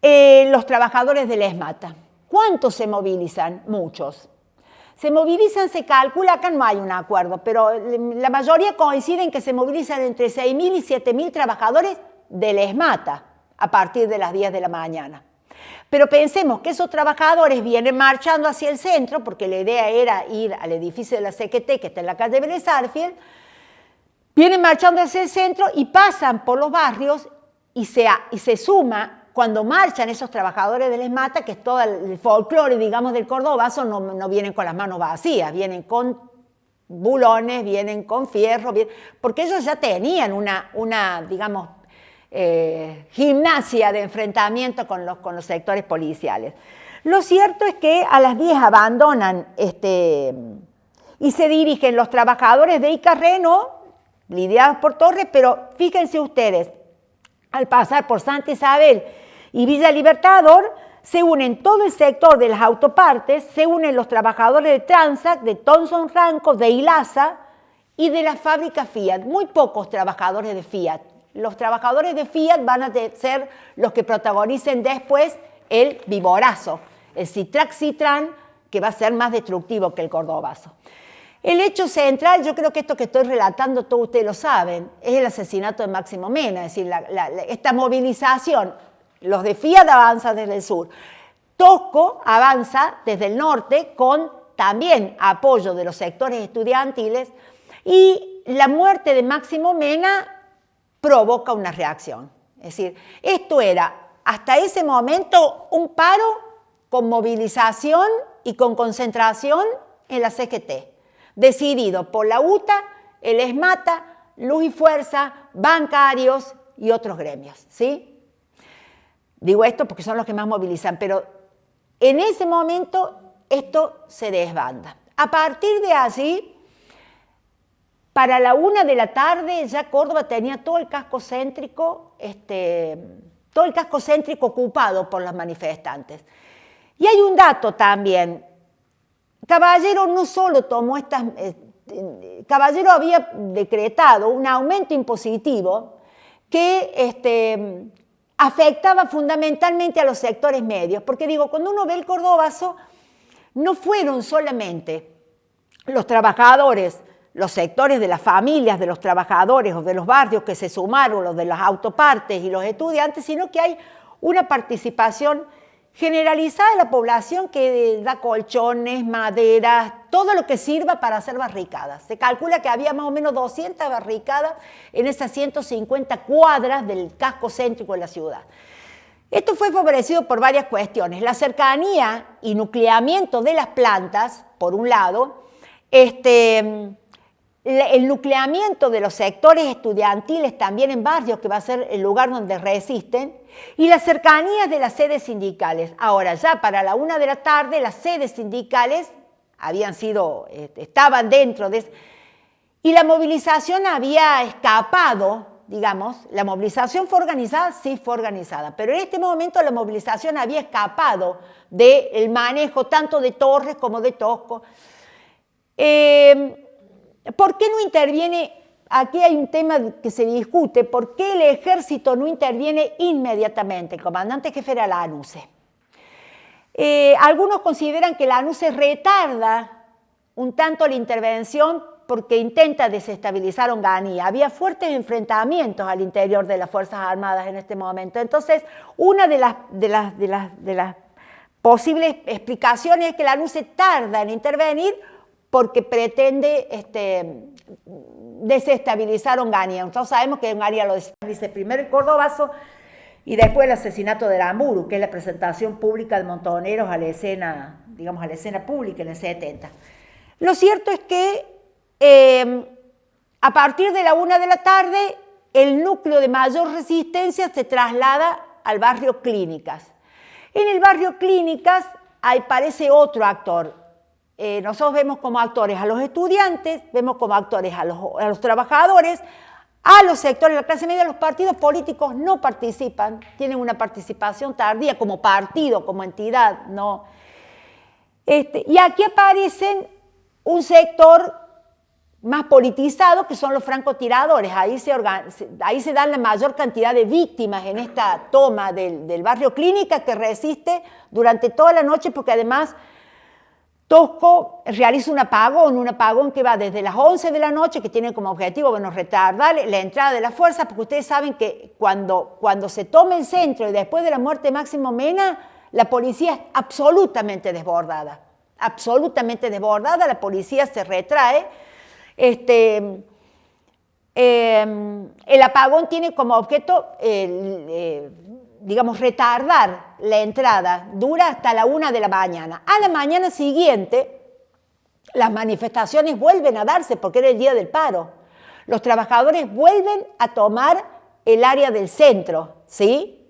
Los trabajadores de Lesmata. ¿Cuántos se movilizan? Muchos. Se movilizan, se calcula, acá no hay un acuerdo, pero la mayoría coinciden que se movilizan entre 6.000 y 7.000 trabajadores de Lesmata a partir de las 10 de la mañana. Pero pensemos que esos trabajadores vienen marchando hacia el centro, porque la idea era ir al edificio de la CGT, que está en la calle Vélez Arfield, vienen marchando hacia el centro y pasan por los barrios y se suma. Cuando marchan esos trabajadores de Lesmata, que es todo el folclore, digamos, del cordobazo, no vienen con las manos vacías, vienen con bulones, vienen con fierro, porque ellos ya tenían una digamos, gimnasia de enfrentamiento con los sectores policiales. Lo cierto es que a las 10 abandonan y se dirigen los trabajadores de Icarreno, liderados por Torres, pero fíjense ustedes, al pasar por Santa Isabel y Villa Libertador, se unen todo el sector de las autopartes, se unen los trabajadores de Transac, de Thomson Ranco, de Ilasa y de la fábrica Fiat. Muy pocos trabajadores de Fiat. Los trabajadores de Fiat van a ser los que protagonicen después el viborazo, el Citrac-Citran, que va a ser más destructivo que el cordobazo. El hecho central, yo creo que esto que estoy relatando, todos ustedes lo saben, es el asesinato de Máximo Mena, es decir, esta movilización. Los de Fiat avanzan desde el sur. Tosco avanza desde el norte con también apoyo de los sectores estudiantiles y la muerte de Máximo Mena provoca una reacción. Es decir, esto era hasta ese momento un paro con movilización y con concentración en la CGT, decidido por la UTA, el ESMATA, Luz y Fuerza, bancarios y otros gremios, ¿sí? Digo esto porque son los que más movilizan, pero en ese momento esto se desbanda. A partir de allí, para la 1 de la tarde ya Córdoba tenía todo el casco céntrico ocupado por los manifestantes. Y hay un dato también. Caballero no solo tomó Caballero había decretado un aumento impositivo que afectaba fundamentalmente a los sectores medios, porque digo, cuando uno ve el cordobazo, no fueron solamente los trabajadores, los sectores de las familias de los trabajadores o de los barrios que se sumaron, los de las autopartes y los estudiantes, sino que hay una participación generalizada de la población que da colchones, maderas, todo lo que sirva para hacer barricadas. Se calcula que había más o menos 200 barricadas en esas 150 cuadras del casco céntrico de la ciudad. Esto fue favorecido por varias cuestiones. La cercanía y nucleamiento de las plantas, por un lado, el nucleamiento de los sectores estudiantiles también en barrios, que va a ser el lugar donde resisten, y las cercanías de las sedes sindicales. Ahora, ya para la 1 de la tarde, las sedes sindicales estaban dentro de... Y la movilización había escapado, digamos, la movilización fue organizada, sí fue organizada, pero en este momento la movilización había escapado del manejo tanto de Torres como de Tosco. ¿Por qué no interviene? Aquí hay un tema que se discute. ¿Por qué el ejército no interviene inmediatamente? El comandante jefe era Lanusse. Algunos consideran que Lanusse retarda un tanto la intervención porque intenta desestabilizar Onganía. Había fuertes enfrentamientos al interior de las Fuerzas Armadas en este momento. Entonces, una de las posibles explicaciones es que Lanusse tarda en intervenir porque pretende desestabilizar Onganía. Nosotros sabemos que Onganía lo desestabiliza primero el cordobazo Y después el asesinato de Aramburu, que es la presentación pública de Montoneros a la escena, digamos, a la escena pública en el 70. Lo cierto es que a partir de la 1 de la tarde, el núcleo de mayor resistencia se traslada al barrio Clínicas. En el barrio Clínicas aparece otro actor. Nosotros vemos como actores a los estudiantes, vemos como actores a los trabajadores, a los sectores de la clase media. Los partidos políticos no participan, tienen una participación tardía como partido, como entidad, ¿no? Y aquí aparecen un sector más politizado, que son los francotiradores. Ahí se dan la mayor cantidad de víctimas en esta toma del barrio Clínica, que resiste durante toda la noche, porque además Tosco realiza un apagón que va desde las 11 de la noche, que tiene como objetivo, bueno, retardar la entrada de las fuerzas, porque ustedes saben que cuando se toma el centro y después de la muerte de Máximo Mena, la policía es absolutamente desbordada, la policía se retrae. El apagón tiene como objeto, digamos, retardar la entrada, dura hasta la 1 de la mañana. A la mañana siguiente, las manifestaciones vuelven a darse porque era el día del paro. Los trabajadores vuelven a tomar el área del centro, ¿sí?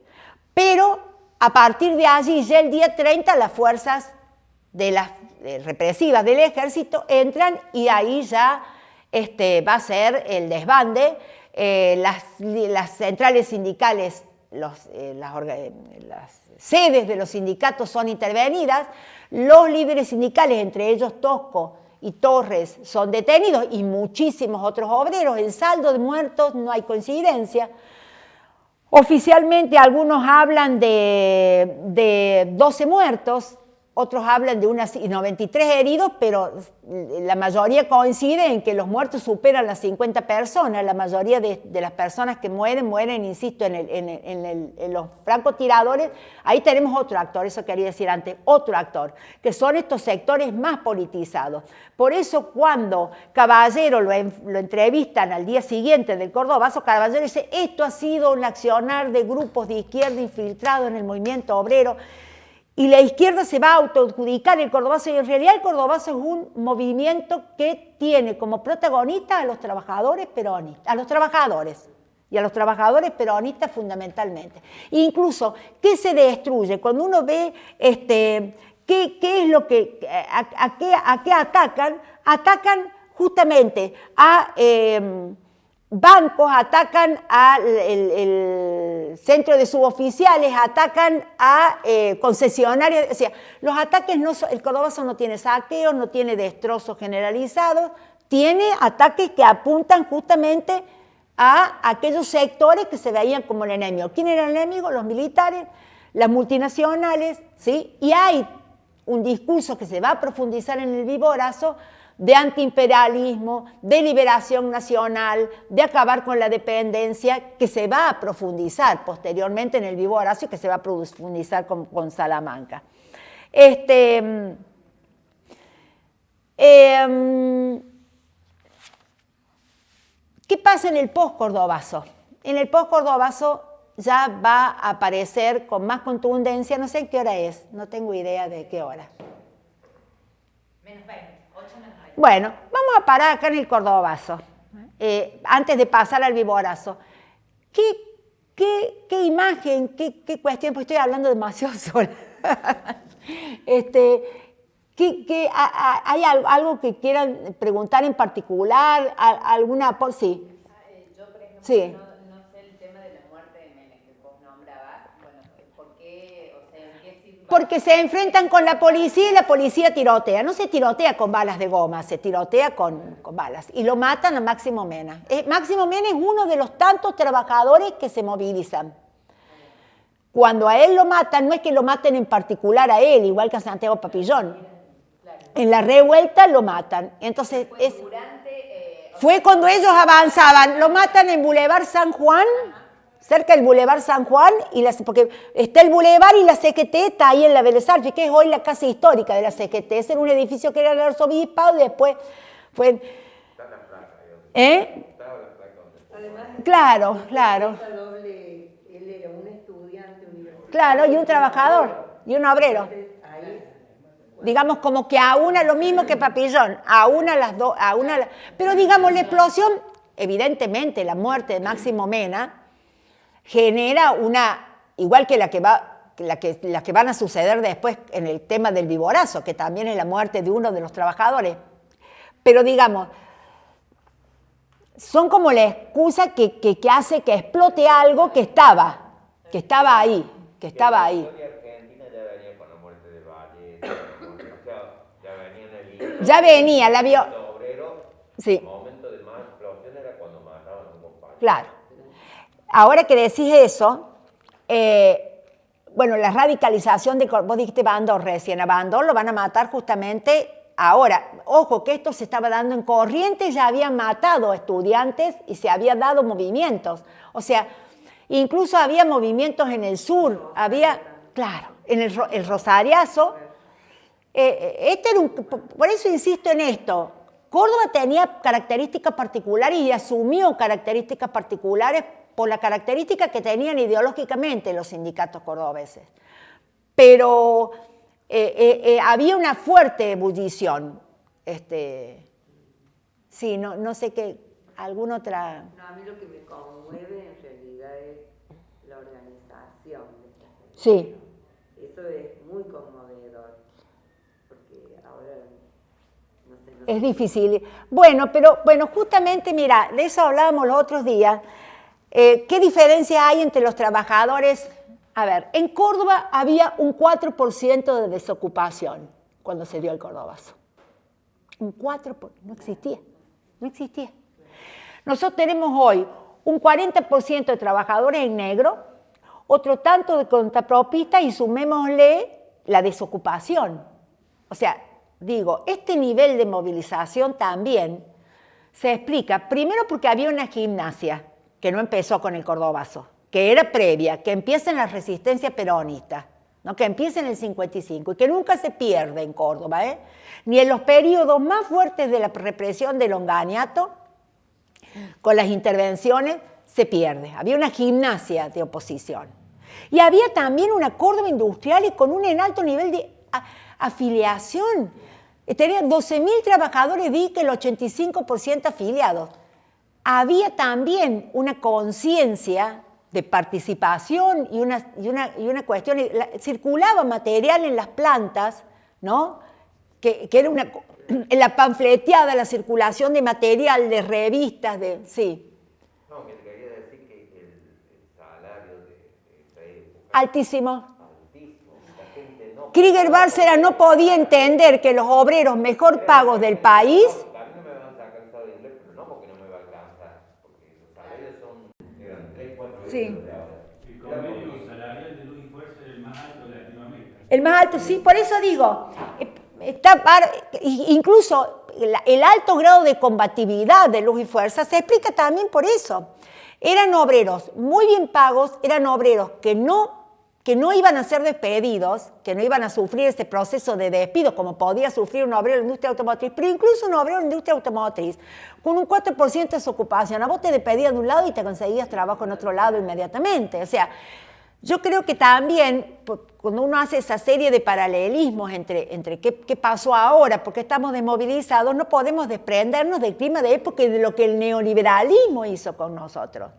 Pero a partir de allí, ya el día 30, las fuerzas de las represivas del ejército entran y ahí ya va a ser el desbande. Las centrales sindicales, las sedes de los sindicatos son intervenidas, los líderes sindicales, entre ellos Tosco y Torres, son detenidos y muchísimos otros obreros. En saldo de muertos no hay coincidencia. Oficialmente algunos hablan de 12 muertos, otros hablan de 93 heridos, pero la mayoría coincide en que los muertos superan las 50 personas. La mayoría de las personas que mueren, insisto, en los francotiradores. Ahí tenemos otro actor, eso quería decir antes, otro actor, que son estos sectores más politizados. Por eso cuando Caballero lo entrevistan al día siguiente del Cordobazo, Caballero dice: esto ha sido un accionar de grupos de izquierda infiltrados en el movimiento obrero. Y la izquierda se va a autoadjudicar el Cordobazo, y en realidad el Cordobazo es un movimiento que tiene como protagonistas a los trabajadores peronistas, a los trabajadores peronistas fundamentalmente. Incluso, ¿qué se destruye? Cuando uno ve qué es lo que, a qué atacan justamente a bancos, atacan al centro de suboficiales, atacan a concesionarios. O sea, los ataques el Cordobazo no tiene saqueos, no tiene destrozos generalizados, tiene ataques que apuntan justamente a aquellos sectores que se veían como el enemigo. ¿Quién era el enemigo? Los militares, las multinacionales, ¿sí? Y hay un discurso que se va a profundizar en el Viborazo de antiimperialismo, de liberación nacional, de acabar con la dependencia, que se va a profundizar posteriormente en el Vivo Horacio, que se va a profundizar con Salamanca. ¿Qué pasa en el post-Cordobazo? En el post-Cordobazo ya va a aparecer con más contundencia, no sé qué hora es, no tengo idea de qué hora. Menos 20. Bueno, vamos a parar acá en el Cordobazo, antes de pasar al Viborazo. ¿Qué imagen, qué cuestión? Pues estoy hablando demasiado sola. ¿Hay algo que quieran preguntar en particular? ¿Alguna? Sí. Yo, por ejemplo, sí. no sé el tema de la muerte de Menem que vos nombrabas. Bueno, ¿por qué? O sea, ¿en qué situación? Porque se enfrentan con la policía y la policía tirotea. No se tirotea con balas de goma, se tirotea con balas. Y lo matan a Máximo Mena. Máximo Mena es uno de los tantos trabajadores que se movilizan. Cuando a él lo matan, no es que lo maten en particular a él, igual que a Santiago Papillón. En la revuelta lo matan. Entonces fue cuando ellos avanzaban. Lo matan en Boulevard San Juan, cerca del Boulevard San Juan, porque está el Boulevard y la CGT está ahí en la Vélez Arfield, que es hoy la casa histórica de la CGT. Ese era un edificio que era el arzobispado y después fue... Está en la plaza. Estaba la placa donde Además, claro. Él era un estudiante Claro, y un trabajador, y un obrero. Digamos como que a una lo mismo que Papillón, a una las dos, pero digamos la explosión, evidentemente la muerte de Máximo Mena genera una, igual que la que van a suceder después en el tema del Viborazo, que también es la muerte de uno de los trabajadores. Pero digamos, son como la excusa que hace que explote algo que estaba ahí. La historia argentina ya venía con la muerte de Valle, ya venía en el inicio. Ya venía, la vio. Obrero, Sí. el momento de más explosión era cuando mataban a un compañero. Claro. Ahora que decís eso, bueno, la radicalización de, vos dijiste Bandor recién, a Bandor lo van a matar justamente ahora. Ojo, que esto se estaba dando en Corrientes, ya habían matado a estudiantes y se había dado movimientos. O sea, incluso había movimientos en el sur, había, claro, en el Rosariazo. Por eso insisto en esto. Córdoba tenía características particulares y asumió características particulares por la característica que tenían ideológicamente los sindicatos cordobeses. Pero había una fuerte ebullición. Sí, no sé qué, alguna otra... No, a mí lo que me conmueve en realidad es la organización de esta gente. Sí. Eso es muy conmovedor, porque ahora, no sé. Es difícil. Bueno, justamente, mira, de eso hablábamos los otros días. ¿Qué diferencia hay entre los trabajadores? A ver, en Córdoba había un 4% de desocupación cuando se dio el Cordobazo. Un 4%, no existía. Nosotros tenemos hoy un 40% de trabajadores en negro, otro tanto de contrapropistas y sumémosle la desocupación. O sea, digo, este nivel de movilización también se explica, primero porque había una gimnasia que no empezó con el Cordobazo, que era previa, que empieza en la resistencia peronista, ¿no? Que empieza en el 55 y que nunca se pierde en Córdoba, ni en los periodos más fuertes de la represión del Onganiato, con las intervenciones, se pierde. Había una gimnasia de oposición. Y había también una Córdoba industrial y con un alto nivel de afiliación. Tenía 12.000 trabajadores, vi que el 85% afiliados. Había también una conciencia de participación y una cuestión, circulaba material en las plantas, ¿no? Que era en la panfleteada, la circulación de material, de revistas, sí. No, que te quería decir que el salario de esa época... Altísimo. La gente no... Krieger Bárcera no podía entender que los obreros mejor pagos del país... A mí no me van a sacar el salario de inglés, pero no porque no me va a alcanzar, porque los salarios eran 3, 4 veces Sí. de ahora. El convenio salarial de Luz y Fuerza es el más alto de Latinoamérica. El más alto, sí, por eso digo, incluso el alto grado de combatividad de Luz y Fuerza se explica también por eso. Eran obreros muy bien pagos, eran obreros que no iban a ser despedidos, que no iban a sufrir ese proceso de despido como podía sufrir un obrero de la industria automotriz, pero incluso un obrero de la industria automotriz, con un 4% de desocupación, a vos te despedías de un lado y te conseguías trabajo en otro lado inmediatamente. O sea, yo creo que también, cuando uno hace esa serie de paralelismos entre qué pasó ahora, porque estamos desmovilizados, no podemos desprendernos del clima de época y de lo que el neoliberalismo hizo con nosotros.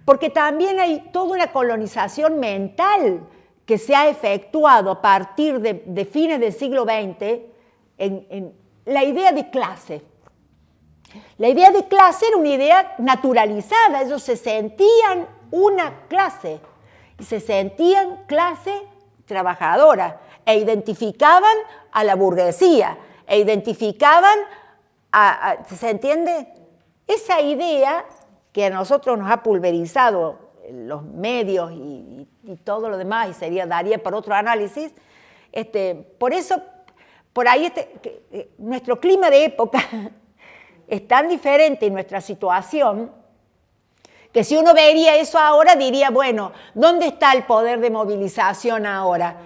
Porque también hay toda una colonización mental que se ha efectuado a partir de fines del siglo XX en la idea de clase. La idea de clase era una idea naturalizada, ellos se sentían una clase. Y se sentían clase trabajadora e identificaban a la burguesía, e identificaban ¿se entiende? Esa idea que a nosotros nos ha pulverizado los medios y todo lo demás, y daría para otro análisis, por eso, por ahí nuestro clima de época es tan diferente en nuestra situación, que si uno vería eso ahora, diría, bueno, ¿dónde está el poder de movilización ahora?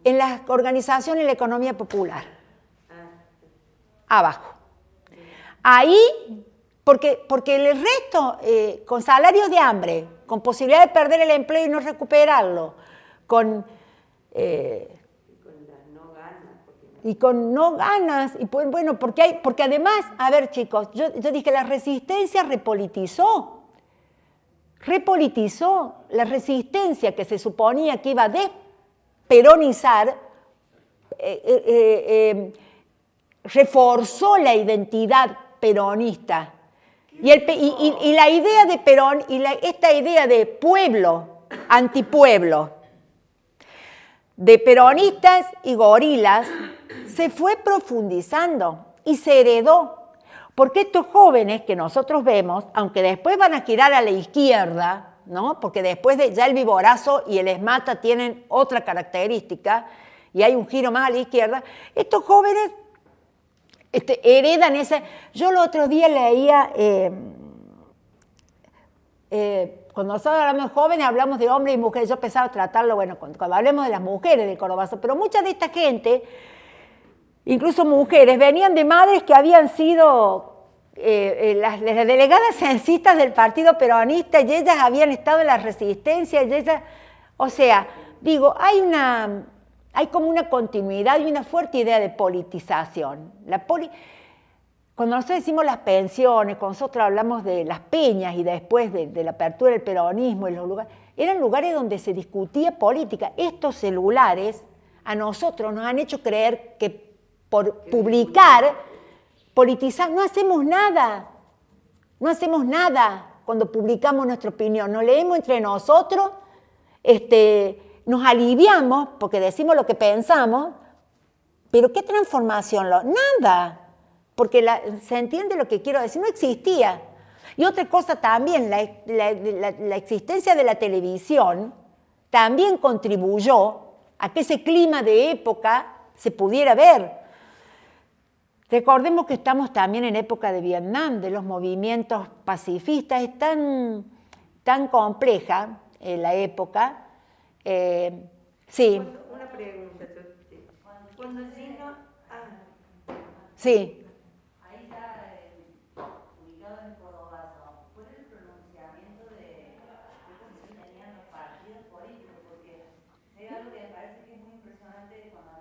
En las organizaciones de la economía popular. Abajo. Ahí, porque el resto, con salarios de hambre, con posibilidad de perder el empleo y no recuperarlo, con las no ganas. y con no ganas, y pues, bueno, porque además, a ver chicos, yo dije, la resistencia repolitizó la resistencia que se suponía que iba a desperonizar, reforzó la identidad peronista. Y la idea de Perón, esta idea de pueblo, antipueblo, de peronistas y gorilas, se fue profundizando y se heredó. Porque estos jóvenes que nosotros vemos, aunque después van a girar a la izquierda, ¿no? Porque después ya el Viborazo y el Esmata tienen otra característica, y hay un giro más a la izquierda, estos jóvenes heredan esa... Yo el otro día leía... cuando nosotros hablamos de jóvenes, hablamos de hombres y mujeres. Yo pensaba tratarlo, bueno, cuando hablemos de las mujeres del Corobazo, pero mucha de esta gente, incluso mujeres, venían de madres que habían sido las delegadas censistas del Partido Peronista, y ellas habían estado en la resistencia, y ellas, o sea, digo, hay como una continuidad y una fuerte idea de politización. Cuando nosotros decimos las pensiones, cuando nosotros hablamos de las peñas y después de la apertura del peronismo, eran lugares donde se discutía política. Estos celulares a nosotros nos han hecho creer que por publicar, politizar, no hacemos nada cuando publicamos nuestra opinión, nos leemos entre nosotros, nos aliviamos porque decimos lo que pensamos, pero ¿qué transformación? Nada. Porque se entiende lo que quiero decir, no existía. Y otra cosa también, la existencia de la televisión también contribuyó a que ese clima de época se pudiera ver. Recordemos que estamos también en época de Vietnam, de los movimientos pacifistas, es tan compleja la época. Sí. Una pregunta, cuando Gino... Sí.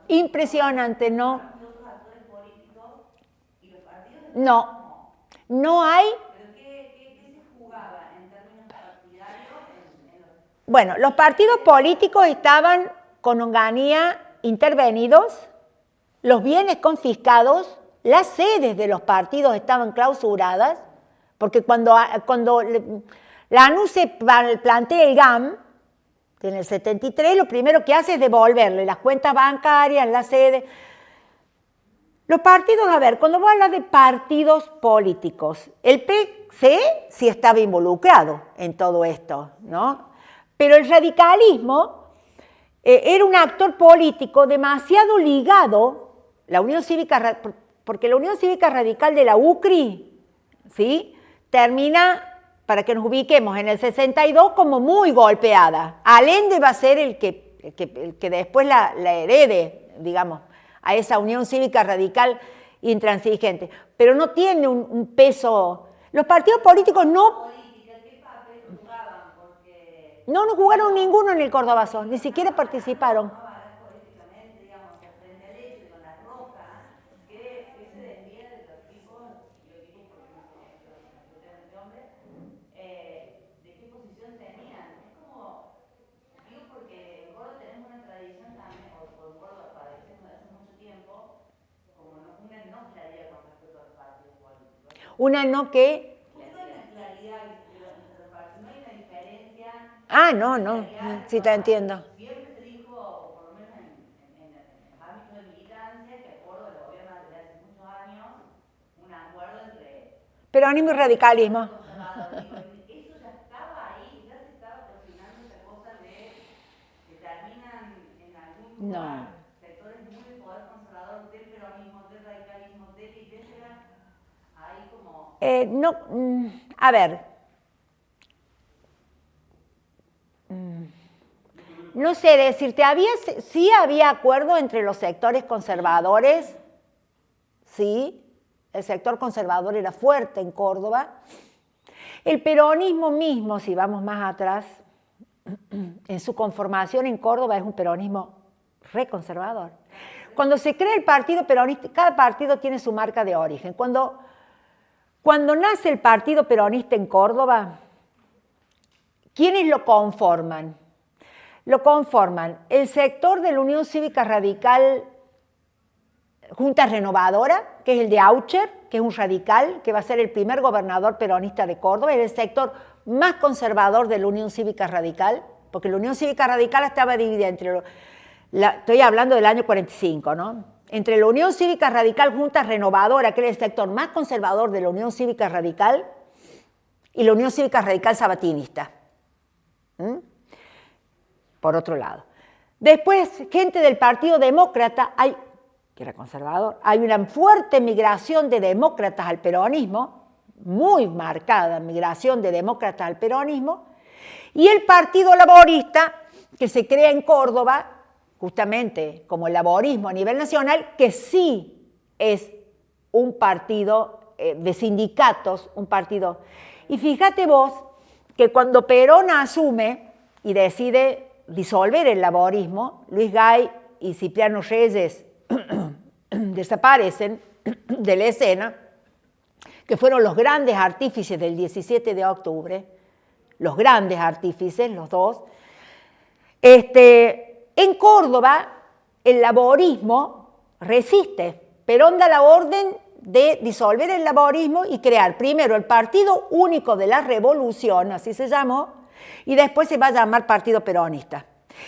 Impresionante, ¿no? No hay. ¿Pero qué se jugaba en términos partidarios? Bueno, los partidos políticos estaban con Onganía intervenidos, los bienes confiscados, las sedes de los partidos estaban clausuradas, porque cuando la ANU se plantea el GAM, en el 73, lo primero que hace es devolverle las cuentas bancarias, las sedes. Los partidos, a ver, cuando vos hablas de partidos políticos, el PC sí estaba involucrado en todo esto, ¿no? Pero el radicalismo era un actor político demasiado ligado, la Unión Cívica, porque la Unión Cívica Radical de la UCRI, ¿sí?, termina, para que nos ubiquemos, en el 62 como muy golpeada. Allende va a ser el que después la herede, digamos, a esa Unión Cívica Radical intransigente. Pero no tiene un peso... Los partidos políticos no... ¿Qué papel jugaban? Porque... No jugaron ninguno en el Cordobazo, ni siquiera participaron. políticamente, digamos, frente al hecho de con la roca, que se desvía de los tipos, yo digo porque no sé este hombre, de qué posición tenían. Es como, digo porque en Córdoba tenemos una tradición también, o en Córdoba padecemos desde hace mucho tiempo, como una no claridad con respecto a los partidos políticos. Una no que... No hay una claridad entre los partidos, no hay una diferencia. Ah, no, sí te entiendo. Siempre se dijo, por lo menos en el ámbito de militancia, que acuerdo del gobierno desde hace muchos años, un acuerdo entre Peronismo y radicalismo. conservadores. Eso ya estaba ahí, ya se estaba cocinando esa cosa de que terminan en algún lugar sectores muy del poder conservador, del peronismo, del radicalismo, del etcétera, ahí como... A ver... No sé decirte, sí había acuerdo entre los sectores conservadores, sí, el sector conservador era fuerte en Córdoba. El peronismo mismo, si vamos más atrás, en su conformación en Córdoba es un peronismo reconservador. Cuando se crea el partido peronista, cada partido tiene su marca de origen. Cuando nace el partido peronista en Córdoba, ¿quiénes lo conforman? Lo conforman el sector de la Unión Cívica Radical Junta Renovadora, que es el de Aucher, que es un radical, que va a ser el primer gobernador peronista de Córdoba, es el sector más conservador de la Unión Cívica Radical, porque la Unión Cívica Radical estaba dividida entre, estoy hablando del año 45, ¿no? Entre la Unión Cívica Radical Junta Renovadora, que era el sector más conservador de la Unión Cívica Radical, y la Unión Cívica Radical Sabatinista. Por otro lado. Después, gente del Partido Demócrata, que era conservador, hay una fuerte migración de demócratas al peronismo, muy marcada migración de demócratas al peronismo, y el Partido Laborista, que se crea en Córdoba, justamente como el laborismo a nivel nacional, que sí es un partido de sindicatos, un partido. Y fíjate vos que cuando Perón asume y decide disolver el laborismo, Luis Gay y Cipriano Reyes desaparecen de la escena, que fueron los grandes artífices del 17 de octubre, los grandes artífices, los dos. En Córdoba, el laborismo resiste. Perón da la orden de disolver el laborismo y crear primero el Partido Único de la Revolución, así se llamó, y después se va a llamar Partido Peronista.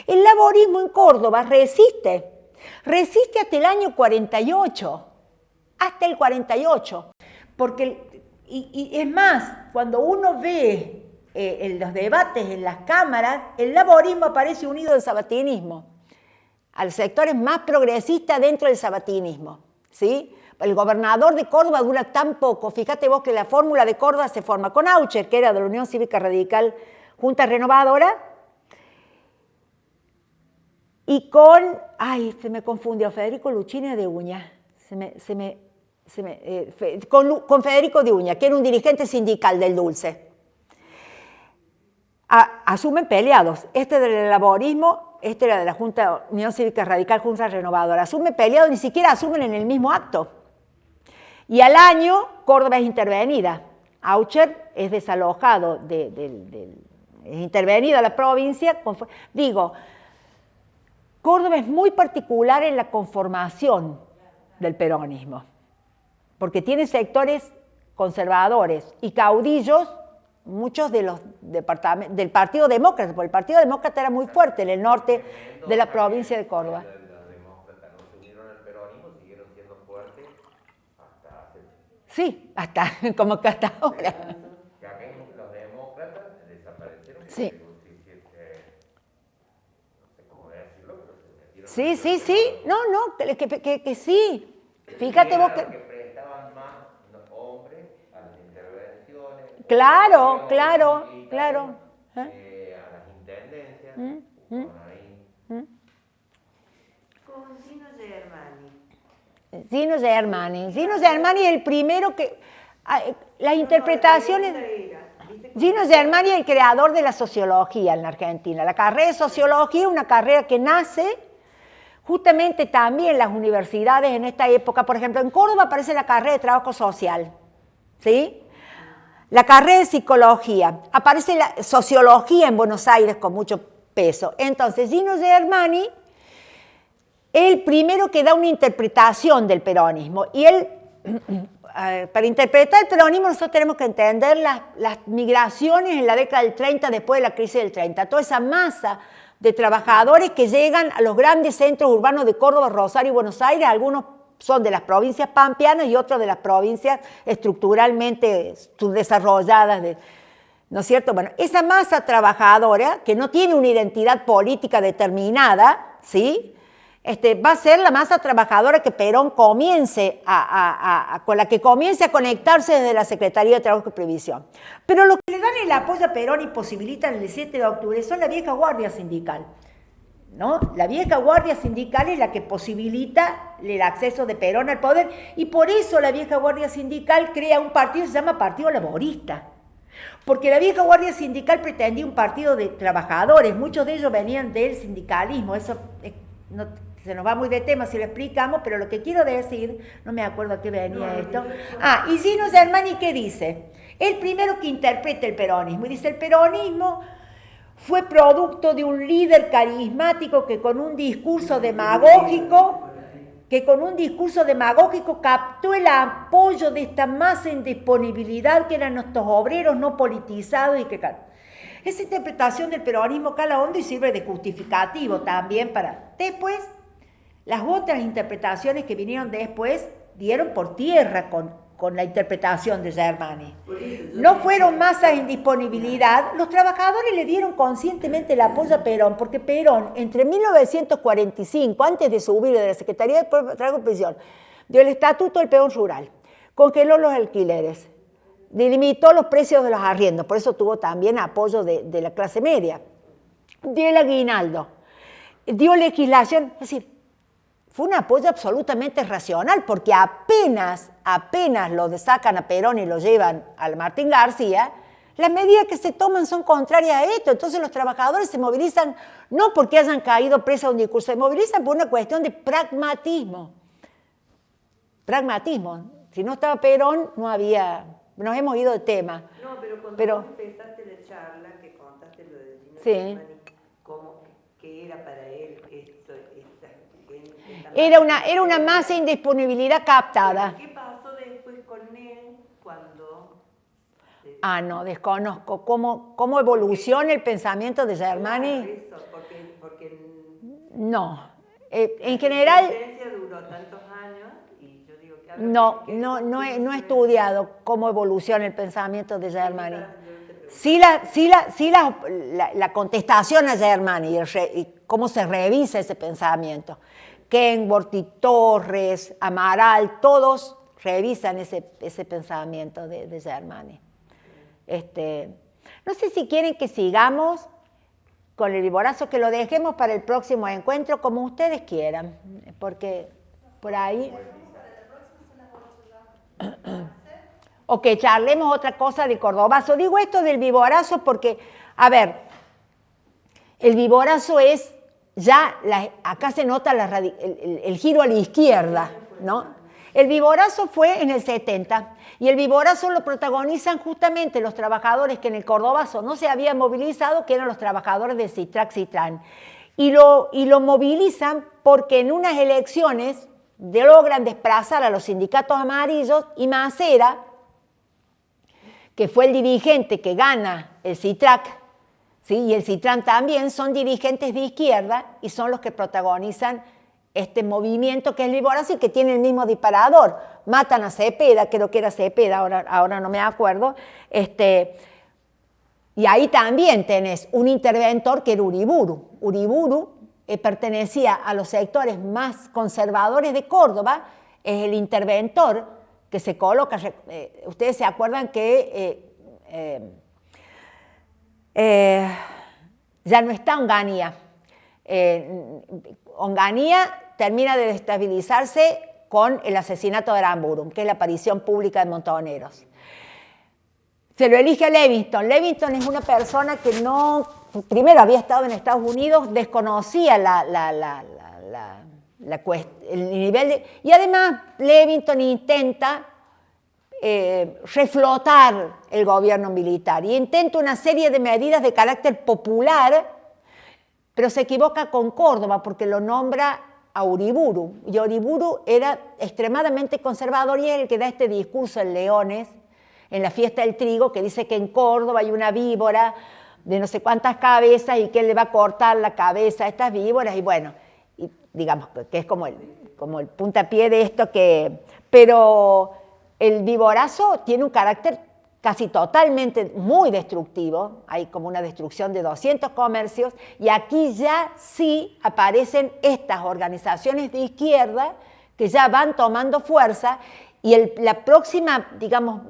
El laborismo en Córdoba resiste hasta el año 48, hasta el 48, porque, y es más, cuando uno ve en los debates en las cámaras, el laborismo aparece unido al sabatinismo, a los sectores más progresistas dentro del sabatinismo, ¿sí? El gobernador de Córdoba dura tan poco, fíjate vos que la fórmula de Córdoba se forma con Aucher, que era de la Unión Cívica Radical Junta Renovadora, y con, se me confundió, Federico Luchini de Uña, con Federico de Uña, que era un dirigente sindical del Dulce. Asumen peleados, este del laborismo, este era de la Junta Unión Cívica Radical Junta Renovadora, asumen peleados, ni siquiera asumen en el mismo acto. Y al año, Córdoba es intervenida, Aucher es desalojado, es intervenida la provincia, Córdoba es muy particular en la conformación del peronismo, porque tiene sectores conservadores y caudillos, muchos de los departamentos del Partido Demócrata, porque el Partido Demócrata era muy fuerte en el norte de la provincia de Córdoba. Los demócratas no se unieron al peronismo, siguieron siendo fuertes hasta hace... Sí, como que hasta ahora. Ya que los demócratas desaparecieron. Sí. Sí, Que sí. Fíjate vos que prestaban más hombres a las intervenciones. Claro. A las intendencias. Con Gino Germani. Gino Germani es el primero que... Las interpretaciones... Gino Germani es el creador de la sociología en la Argentina. La carrera de sociología es una carrera que nace justamente también en las universidades en esta época. Por ejemplo, en Córdoba aparece la carrera de trabajo social, ¿sí? La carrera de psicología. Aparece la sociología en Buenos Aires con mucho peso. Entonces, Gino Germani es el primero que da una interpretación del peronismo. Y él, para interpretar el peronismo, nosotros tenemos que entender las migraciones en la década del 30, después de la crisis del 30. Toda esa masa de trabajadores que llegan a los grandes centros urbanos de Córdoba, Rosario y Buenos Aires. Algunos son de las provincias pampeanas y otros de las provincias estructuralmente subdesarrolladas, ¿no es cierto? Bueno, esa masa trabajadora, que no tiene una identidad política determinada, ¿sí? Va a ser la masa trabajadora que Perón comience con la que comience a conectarse desde la Secretaría de Trabajo y Previsión. Pero lo que le dan el apoyo a Perón y posibilitan el 17 de octubre son la vieja guardia sindical, ¿no? La vieja guardia sindical es la que posibilita el acceso de Perón al poder, y por eso la vieja guardia sindical crea un partido que se llama Partido Laborista. Porque la vieja guardia sindical pretendía un partido de trabajadores, muchos de ellos venían del sindicalismo, eso se nos va muy de tema si lo explicamos, pero lo que quiero decir, no me acuerdo a qué venía esto. Y Gino Germani, ¿qué dice? El primero que interpreta el peronismo, y dice, el peronismo fue producto de un líder carismático que con un discurso demagógico captó el apoyo de esta masa en disponibilidad que eran nuestros obreros no politizados y que... Esa interpretación del peronismo cala hondo y sirve de justificativo también para... Después, las otras interpretaciones que vinieron después dieron por tierra con la interpretación de Germani. No fueron masas en disponibilidad, los trabajadores le dieron conscientemente el apoyo a Perón, porque Perón, entre 1945, antes de subir de la Secretaría de Trabajo y Prisión, dio el Estatuto del Peón Rural, congeló los alquileres, delimitó los precios de los arriendos, por eso tuvo también apoyo de la clase media, dio el aguinaldo, dio legislación, es decir, fue un apoyo absolutamente racional, porque apenas lo sacan a Perón y lo llevan al Martín García, las medidas que se toman son contrarias a esto. Entonces los trabajadores se movilizan no porque hayan caído presos a un discurso, se movilizan por una cuestión de pragmatismo. Pragmatismo. Si no estaba Perón, no había... Nos hemos ido de tema. No, pero cuando vos empezaste la charla, que contaste lo de Gino Sí. Germani, ¿qué era para él esto? Era una masa de indisponibilidad captada. ¿Qué pasó después con él cuando...? No, desconozco cómo evoluciona el pensamiento de Germani. Eso, porque No, en general... La sentencia duró tantos años y yo digo que... No he estudiado cómo evoluciona el pensamiento de Germani. La contestación a Germani y cómo se revisa ese pensamiento. Kenworth y Torres, Amaral, todos revisan ese pensamiento de Germani. No sé si quieren que sigamos con el viborazo, que lo dejemos para el próximo encuentro, como ustedes quieran, porque por ahí... O que charlemos otra cosa de Cordobazo. Digo esto del viborazo porque, a ver, el viborazo es ya, acá se nota el giro a la izquierda, ¿no? El viborazo fue en el 70 y el viborazo lo protagonizan justamente los trabajadores que en el Cordobazo no se habían movilizado, que eran los trabajadores de Citrac-Citran. Y lo movilizan porque en unas elecciones logran desplazar a los sindicatos amarillos y Macera, que fue el dirigente que gana el Citrac, ¿sí? Y el Citran también, son dirigentes de izquierda y son los que protagonizan este movimiento que es el viborazo y que tiene el mismo disparador. Matan a Cepeda, creo que era Cepeda, ahora no me acuerdo. Y ahí también tenés un interventor que era Uriburu. Uriburu pertenecía a los sectores más conservadores de Córdoba, es el interventor que se coloca. Ustedes se acuerdan que ya no está Onganía. Onganía termina de desestabilizarse con el asesinato de Aramburú, que es la aparición pública de Montoneros. Se lo elige a Levingston. Levingston es una persona que primero había estado en Estados Unidos, desconocía el nivel de... Y además Levingston intenta reflotar el gobierno militar y intenta una serie de medidas de carácter popular, pero se equivoca con Córdoba porque lo nombra a Uriburu. Y Uriburu era extremadamente conservador y es el que da este discurso en Leones, en la fiesta del trigo, que dice que en Córdoba hay una víbora de no sé cuántas cabezas y que él le va a cortar la cabeza a estas víboras. Y bueno, y digamos que es como el puntapié de esto que... Pero el viborazo tiene un carácter casi totalmente muy destructivo, hay como una destrucción de 200 comercios, y aquí ya sí aparecen estas organizaciones de izquierda que ya van tomando fuerza, y la próxima, digamos,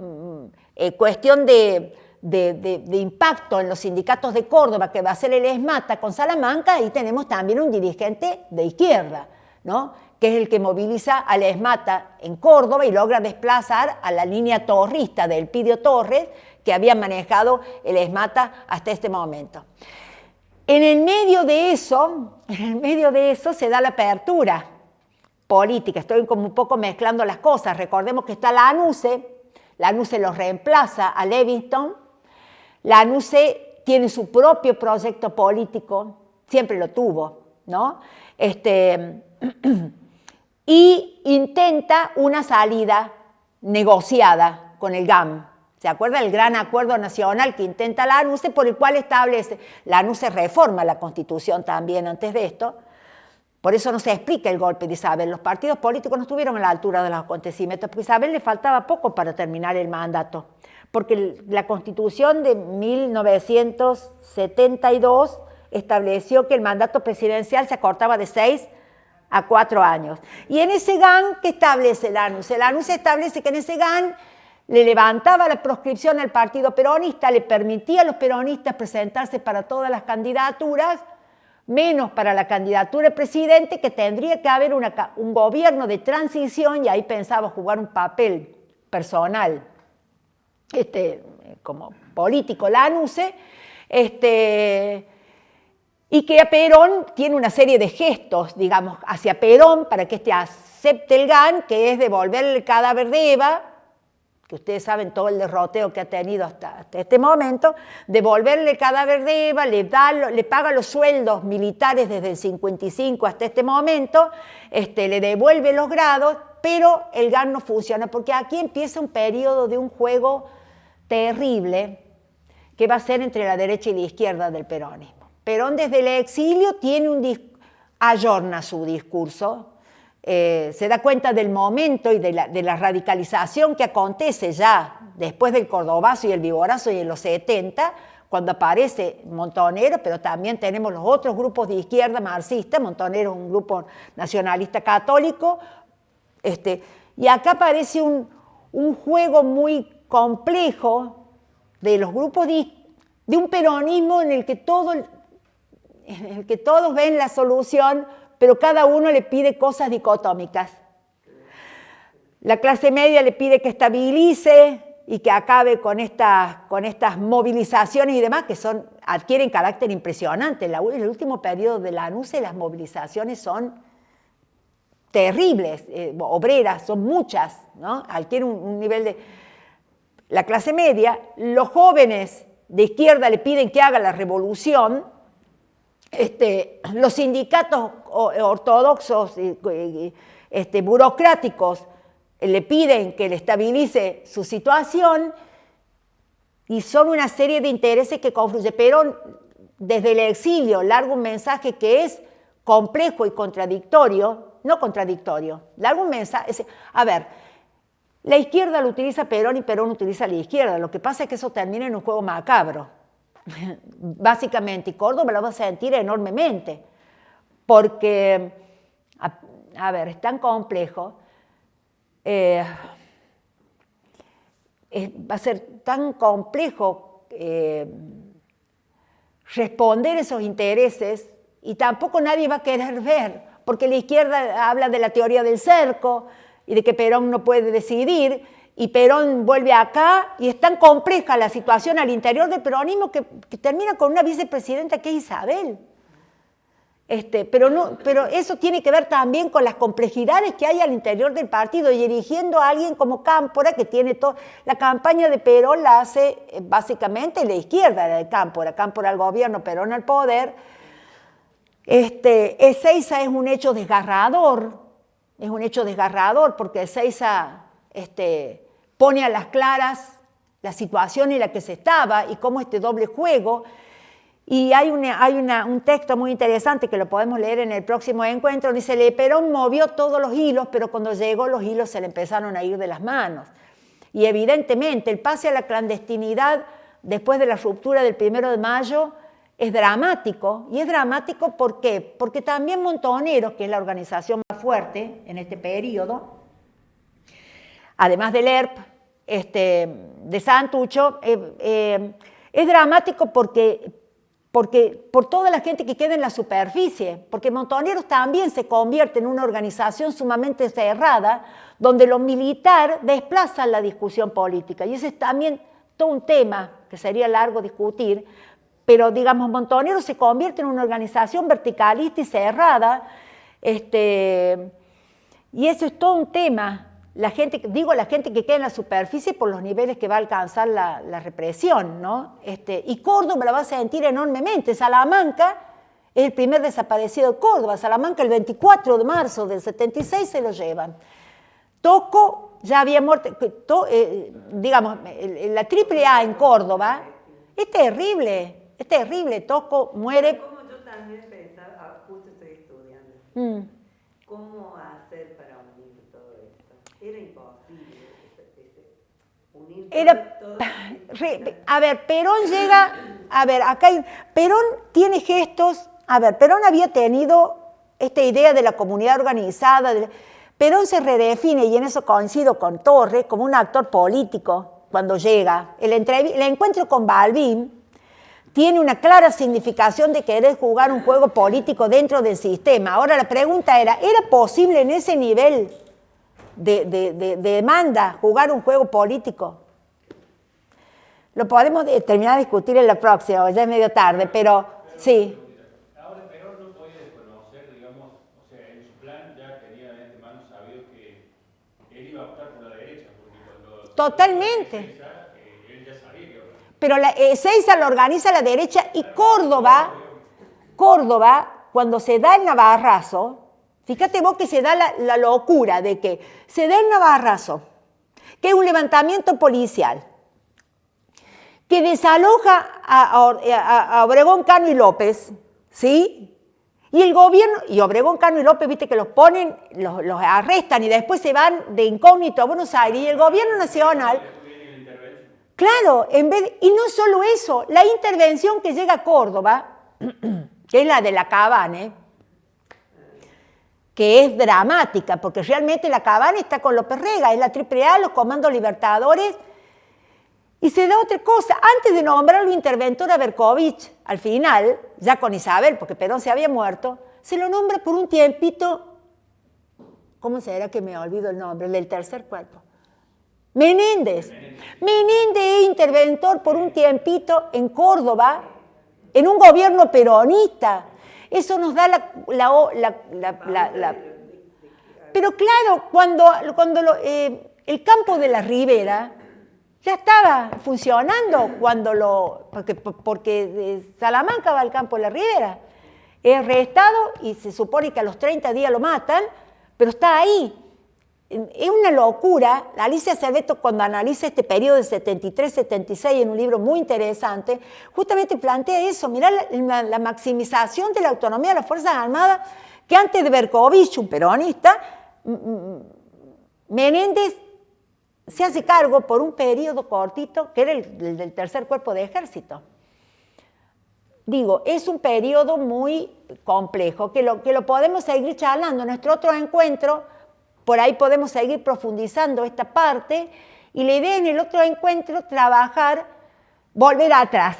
cuestión de impacto en los sindicatos de Córdoba, que va a ser el ESMATA con Salamanca, ahí tenemos también un dirigente de izquierda, ¿no?, que es el que moviliza al ESMATA en Córdoba y logra desplazar a la línea torrista de Elpidio Torres, que había manejado el ESMATA hasta este momento. En el medio de eso se da la apertura política. Estoy como un poco mezclando las cosas. Recordemos que está la ANUCE los reemplaza a Levingston. La ANUCE tiene su propio proyecto político, siempre lo tuvo, ¿no? Y intenta una salida negociada con el GAM. ¿Se acuerda el gran acuerdo nacional que intenta la ANUCE, por el cual establece, la ANUCE reforma la Constitución también antes de esto? Por eso no se explica el golpe de Isabel. Los partidos políticos no estuvieron a la altura de los acontecimientos, porque a Isabel le faltaba poco para terminar el mandato, porque la Constitución de 1972 estableció que el mandato presidencial se acortaba de 6 a 4 años. Y en ese GAN, ¿qué establece la ANUCE? La ANUCE establece que en ese GAN le levantaba la proscripción al partido peronista, le permitía a los peronistas presentarse para todas las candidaturas, menos para la candidatura de presidente, que tendría que haber un gobierno de transición, y ahí pensaba jugar un papel personal, como político la ANUCE, y que a Perón tiene una serie de gestos, digamos, hacia Perón para que acepte el GAN, que es devolverle el cadáver de Eva, que ustedes saben todo el derroteo que ha tenido hasta este momento, devolverle el cadáver de Eva, le paga los sueldos militares desde el 55 hasta este momento, le devuelve los grados, pero el GAN no funciona, porque aquí empieza un periodo de un juego terrible que va a ser entre la derecha y la izquierda del peronismo. Perón desde el exilio ayorna su discurso, se da cuenta del momento y de la radicalización que acontece ya después del Cordobazo y el Viborazo y en los 70, cuando aparece Montonero, pero también tenemos los otros grupos de izquierda marxista. Montonero es un grupo nacionalista católico, y acá aparece un juego muy complejo de los grupos de un peronismo en el que todos ven la solución, pero cada uno le pide cosas dicotómicas. La clase media le pide que estabilice y que acabe con estas movilizaciones y demás, que adquieren carácter impresionante. En el último periodo de la ANUCE las movilizaciones son terribles, obreras, son muchas, ¿no? Adquieren un nivel de... La clase media, los jóvenes de izquierda le piden que haga la revolución, los sindicatos ortodoxos burocráticos le piden que le estabilice su situación, y son una serie de intereses que confluyen. Perón, desde el exilio, larga un mensaje que es complejo y contradictorio, no contradictorio, larga un mensaje. A ver, la izquierda lo utiliza Perón y Perón utiliza la izquierda. Lo que pasa es que eso termina en un juego macabro, básicamente, y Córdoba lo va a sentir enormemente, porque, a ver, es tan complejo, va a ser tan complejo responder esos intereses, y tampoco nadie va a querer ver, porque la izquierda habla de la teoría del cerco y de que Perón no puede decidir, y Perón vuelve acá, y es tan compleja la situación al interior del peronismo que termina con una vicepresidenta que es Isabel. Pero eso tiene que ver también con las complejidades que hay al interior del partido, y eligiendo a alguien como Cámpora, que tiene todo. La campaña de Perón la hace básicamente la izquierda de Cámpora al gobierno, Perón al poder. Ezeiza es un hecho desgarrador, porque Ezeiza pone a las claras la situación en la que se estaba y cómo este doble juego. Y hay un texto muy interesante que lo podemos leer en el próximo encuentro. Dice, Perón movió todos los hilos, pero cuando llegó los hilos se le empezaron a ir de las manos. Y evidentemente el pase a la clandestinidad después de la ruptura del 1 de mayo es dramático. Y es dramático ¿por qué? Porque también Montoneros, que es la organización más fuerte en este periodo, además del ERP, de Santucho, es dramático porque por toda la gente que queda en la superficie, porque Montoneros también se convierte en una organización sumamente cerrada, donde lo militar desplaza la discusión política, y ese es también todo un tema que sería largo discutir, pero digamos, Montoneros se convierte en una organización verticalista y cerrada, y eso es todo un tema. La gente que queda en la superficie por los niveles que va a alcanzar la represión, ¿no? Y Córdoba la va a sentir enormemente. Salamanca es el primer desaparecido de Córdoba. Salamanca el 24 de marzo del 76 se lo llevan. Toco ya había muerto, digamos, la AAA en Córdoba es terrible, Toco muere. Como yo también pensaba, justo estoy estudiando, ¿cómo hacer para unir todo esto? Era imposible unir todo. A ver, Perón llega, a ver, Perón tiene gestos, a ver, Perón había tenido esta idea de la comunidad organizada, Perón se redefine, y en eso coincido con Torres, como un actor político cuando llega. El encuentro con Balbín tiene una clara significación de querer jugar un juego político dentro del sistema. Ahora la pregunta ¿era posible en ese nivel de demanda jugar un juego político? Lo podemos terminar de discutir en la próxima, ya es medio tarde, pero sí. Ahora, Perón no podía desconocer, digamos, o sea, en su plan ya tenía de antemano sabido que él iba a optar por la derecha, porque cuando... Totalmente. Él ya sabía que iba a optar. Pero Ezeiza lo organiza la derecha y Córdoba, cuando se da el Navarrazo, fíjate vos que se da la locura de que se da el Navarrazo, que es un levantamiento policial, que desaloja a Obregón, Cano y López, ¿sí? Y el gobierno, y Obregón, Cano y López, viste que los ponen, los arrestan y después se van de incógnito a Buenos Aires, y el gobierno nacional... Claro, y no solo eso, la intervención que llega a Córdoba, que es la de la Cabane, que es dramática, porque realmente la Cabane está con López Rega, es la AAA, los comandos libertadores, y se da otra cosa. Antes de nombrarlo interventor a Berkovich, al final, ya con Isabel, porque Perón se había muerto, se lo nombra por un tiempito, ¿cómo será que me olvido el nombre? El del tercer cuerpo. Menéndez es interventor por un tiempito en Córdoba, en un gobierno peronista. Eso nos da Pero claro, cuando el campo de la Ribera ya estaba funcionando, porque Salamanca va al campo de la Ribera. Es arrestado y se supone que a los 30 días lo matan, pero está ahí. Es una locura. Alicia Cerveto, cuando analiza este periodo de 73-76 en un libro muy interesante, justamente plantea eso. Mirá la maximización de la autonomía de las Fuerzas Armadas, que antes de Berkovich, un peronista, Menéndez se hace cargo por un periodo cortito, que era el del tercer cuerpo de ejército. Digo, es un periodo muy complejo, que lo podemos seguir charlando. En nuestro otro encuentro, por ahí podemos seguir profundizando esta parte, y la idea en el otro encuentro, volver atrás.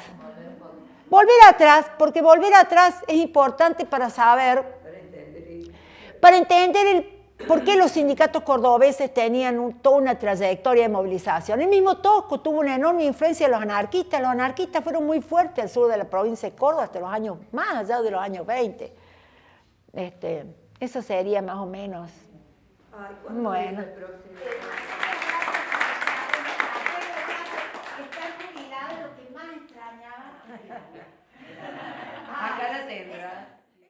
Volver atrás, porque volver atrás es importante para saber, para entender por qué los sindicatos cordobeses tenían toda una trayectoria de movilización. El mismo Tosco tuvo una enorme influencia de los anarquistas. Los anarquistas fueron muy fuertes al sur de la provincia de Córdoba hasta los años, más allá de los años 20. Eso sería más o menos. Ay, Bueno. el próximo? Estar jubilado, lo que más extrañaba.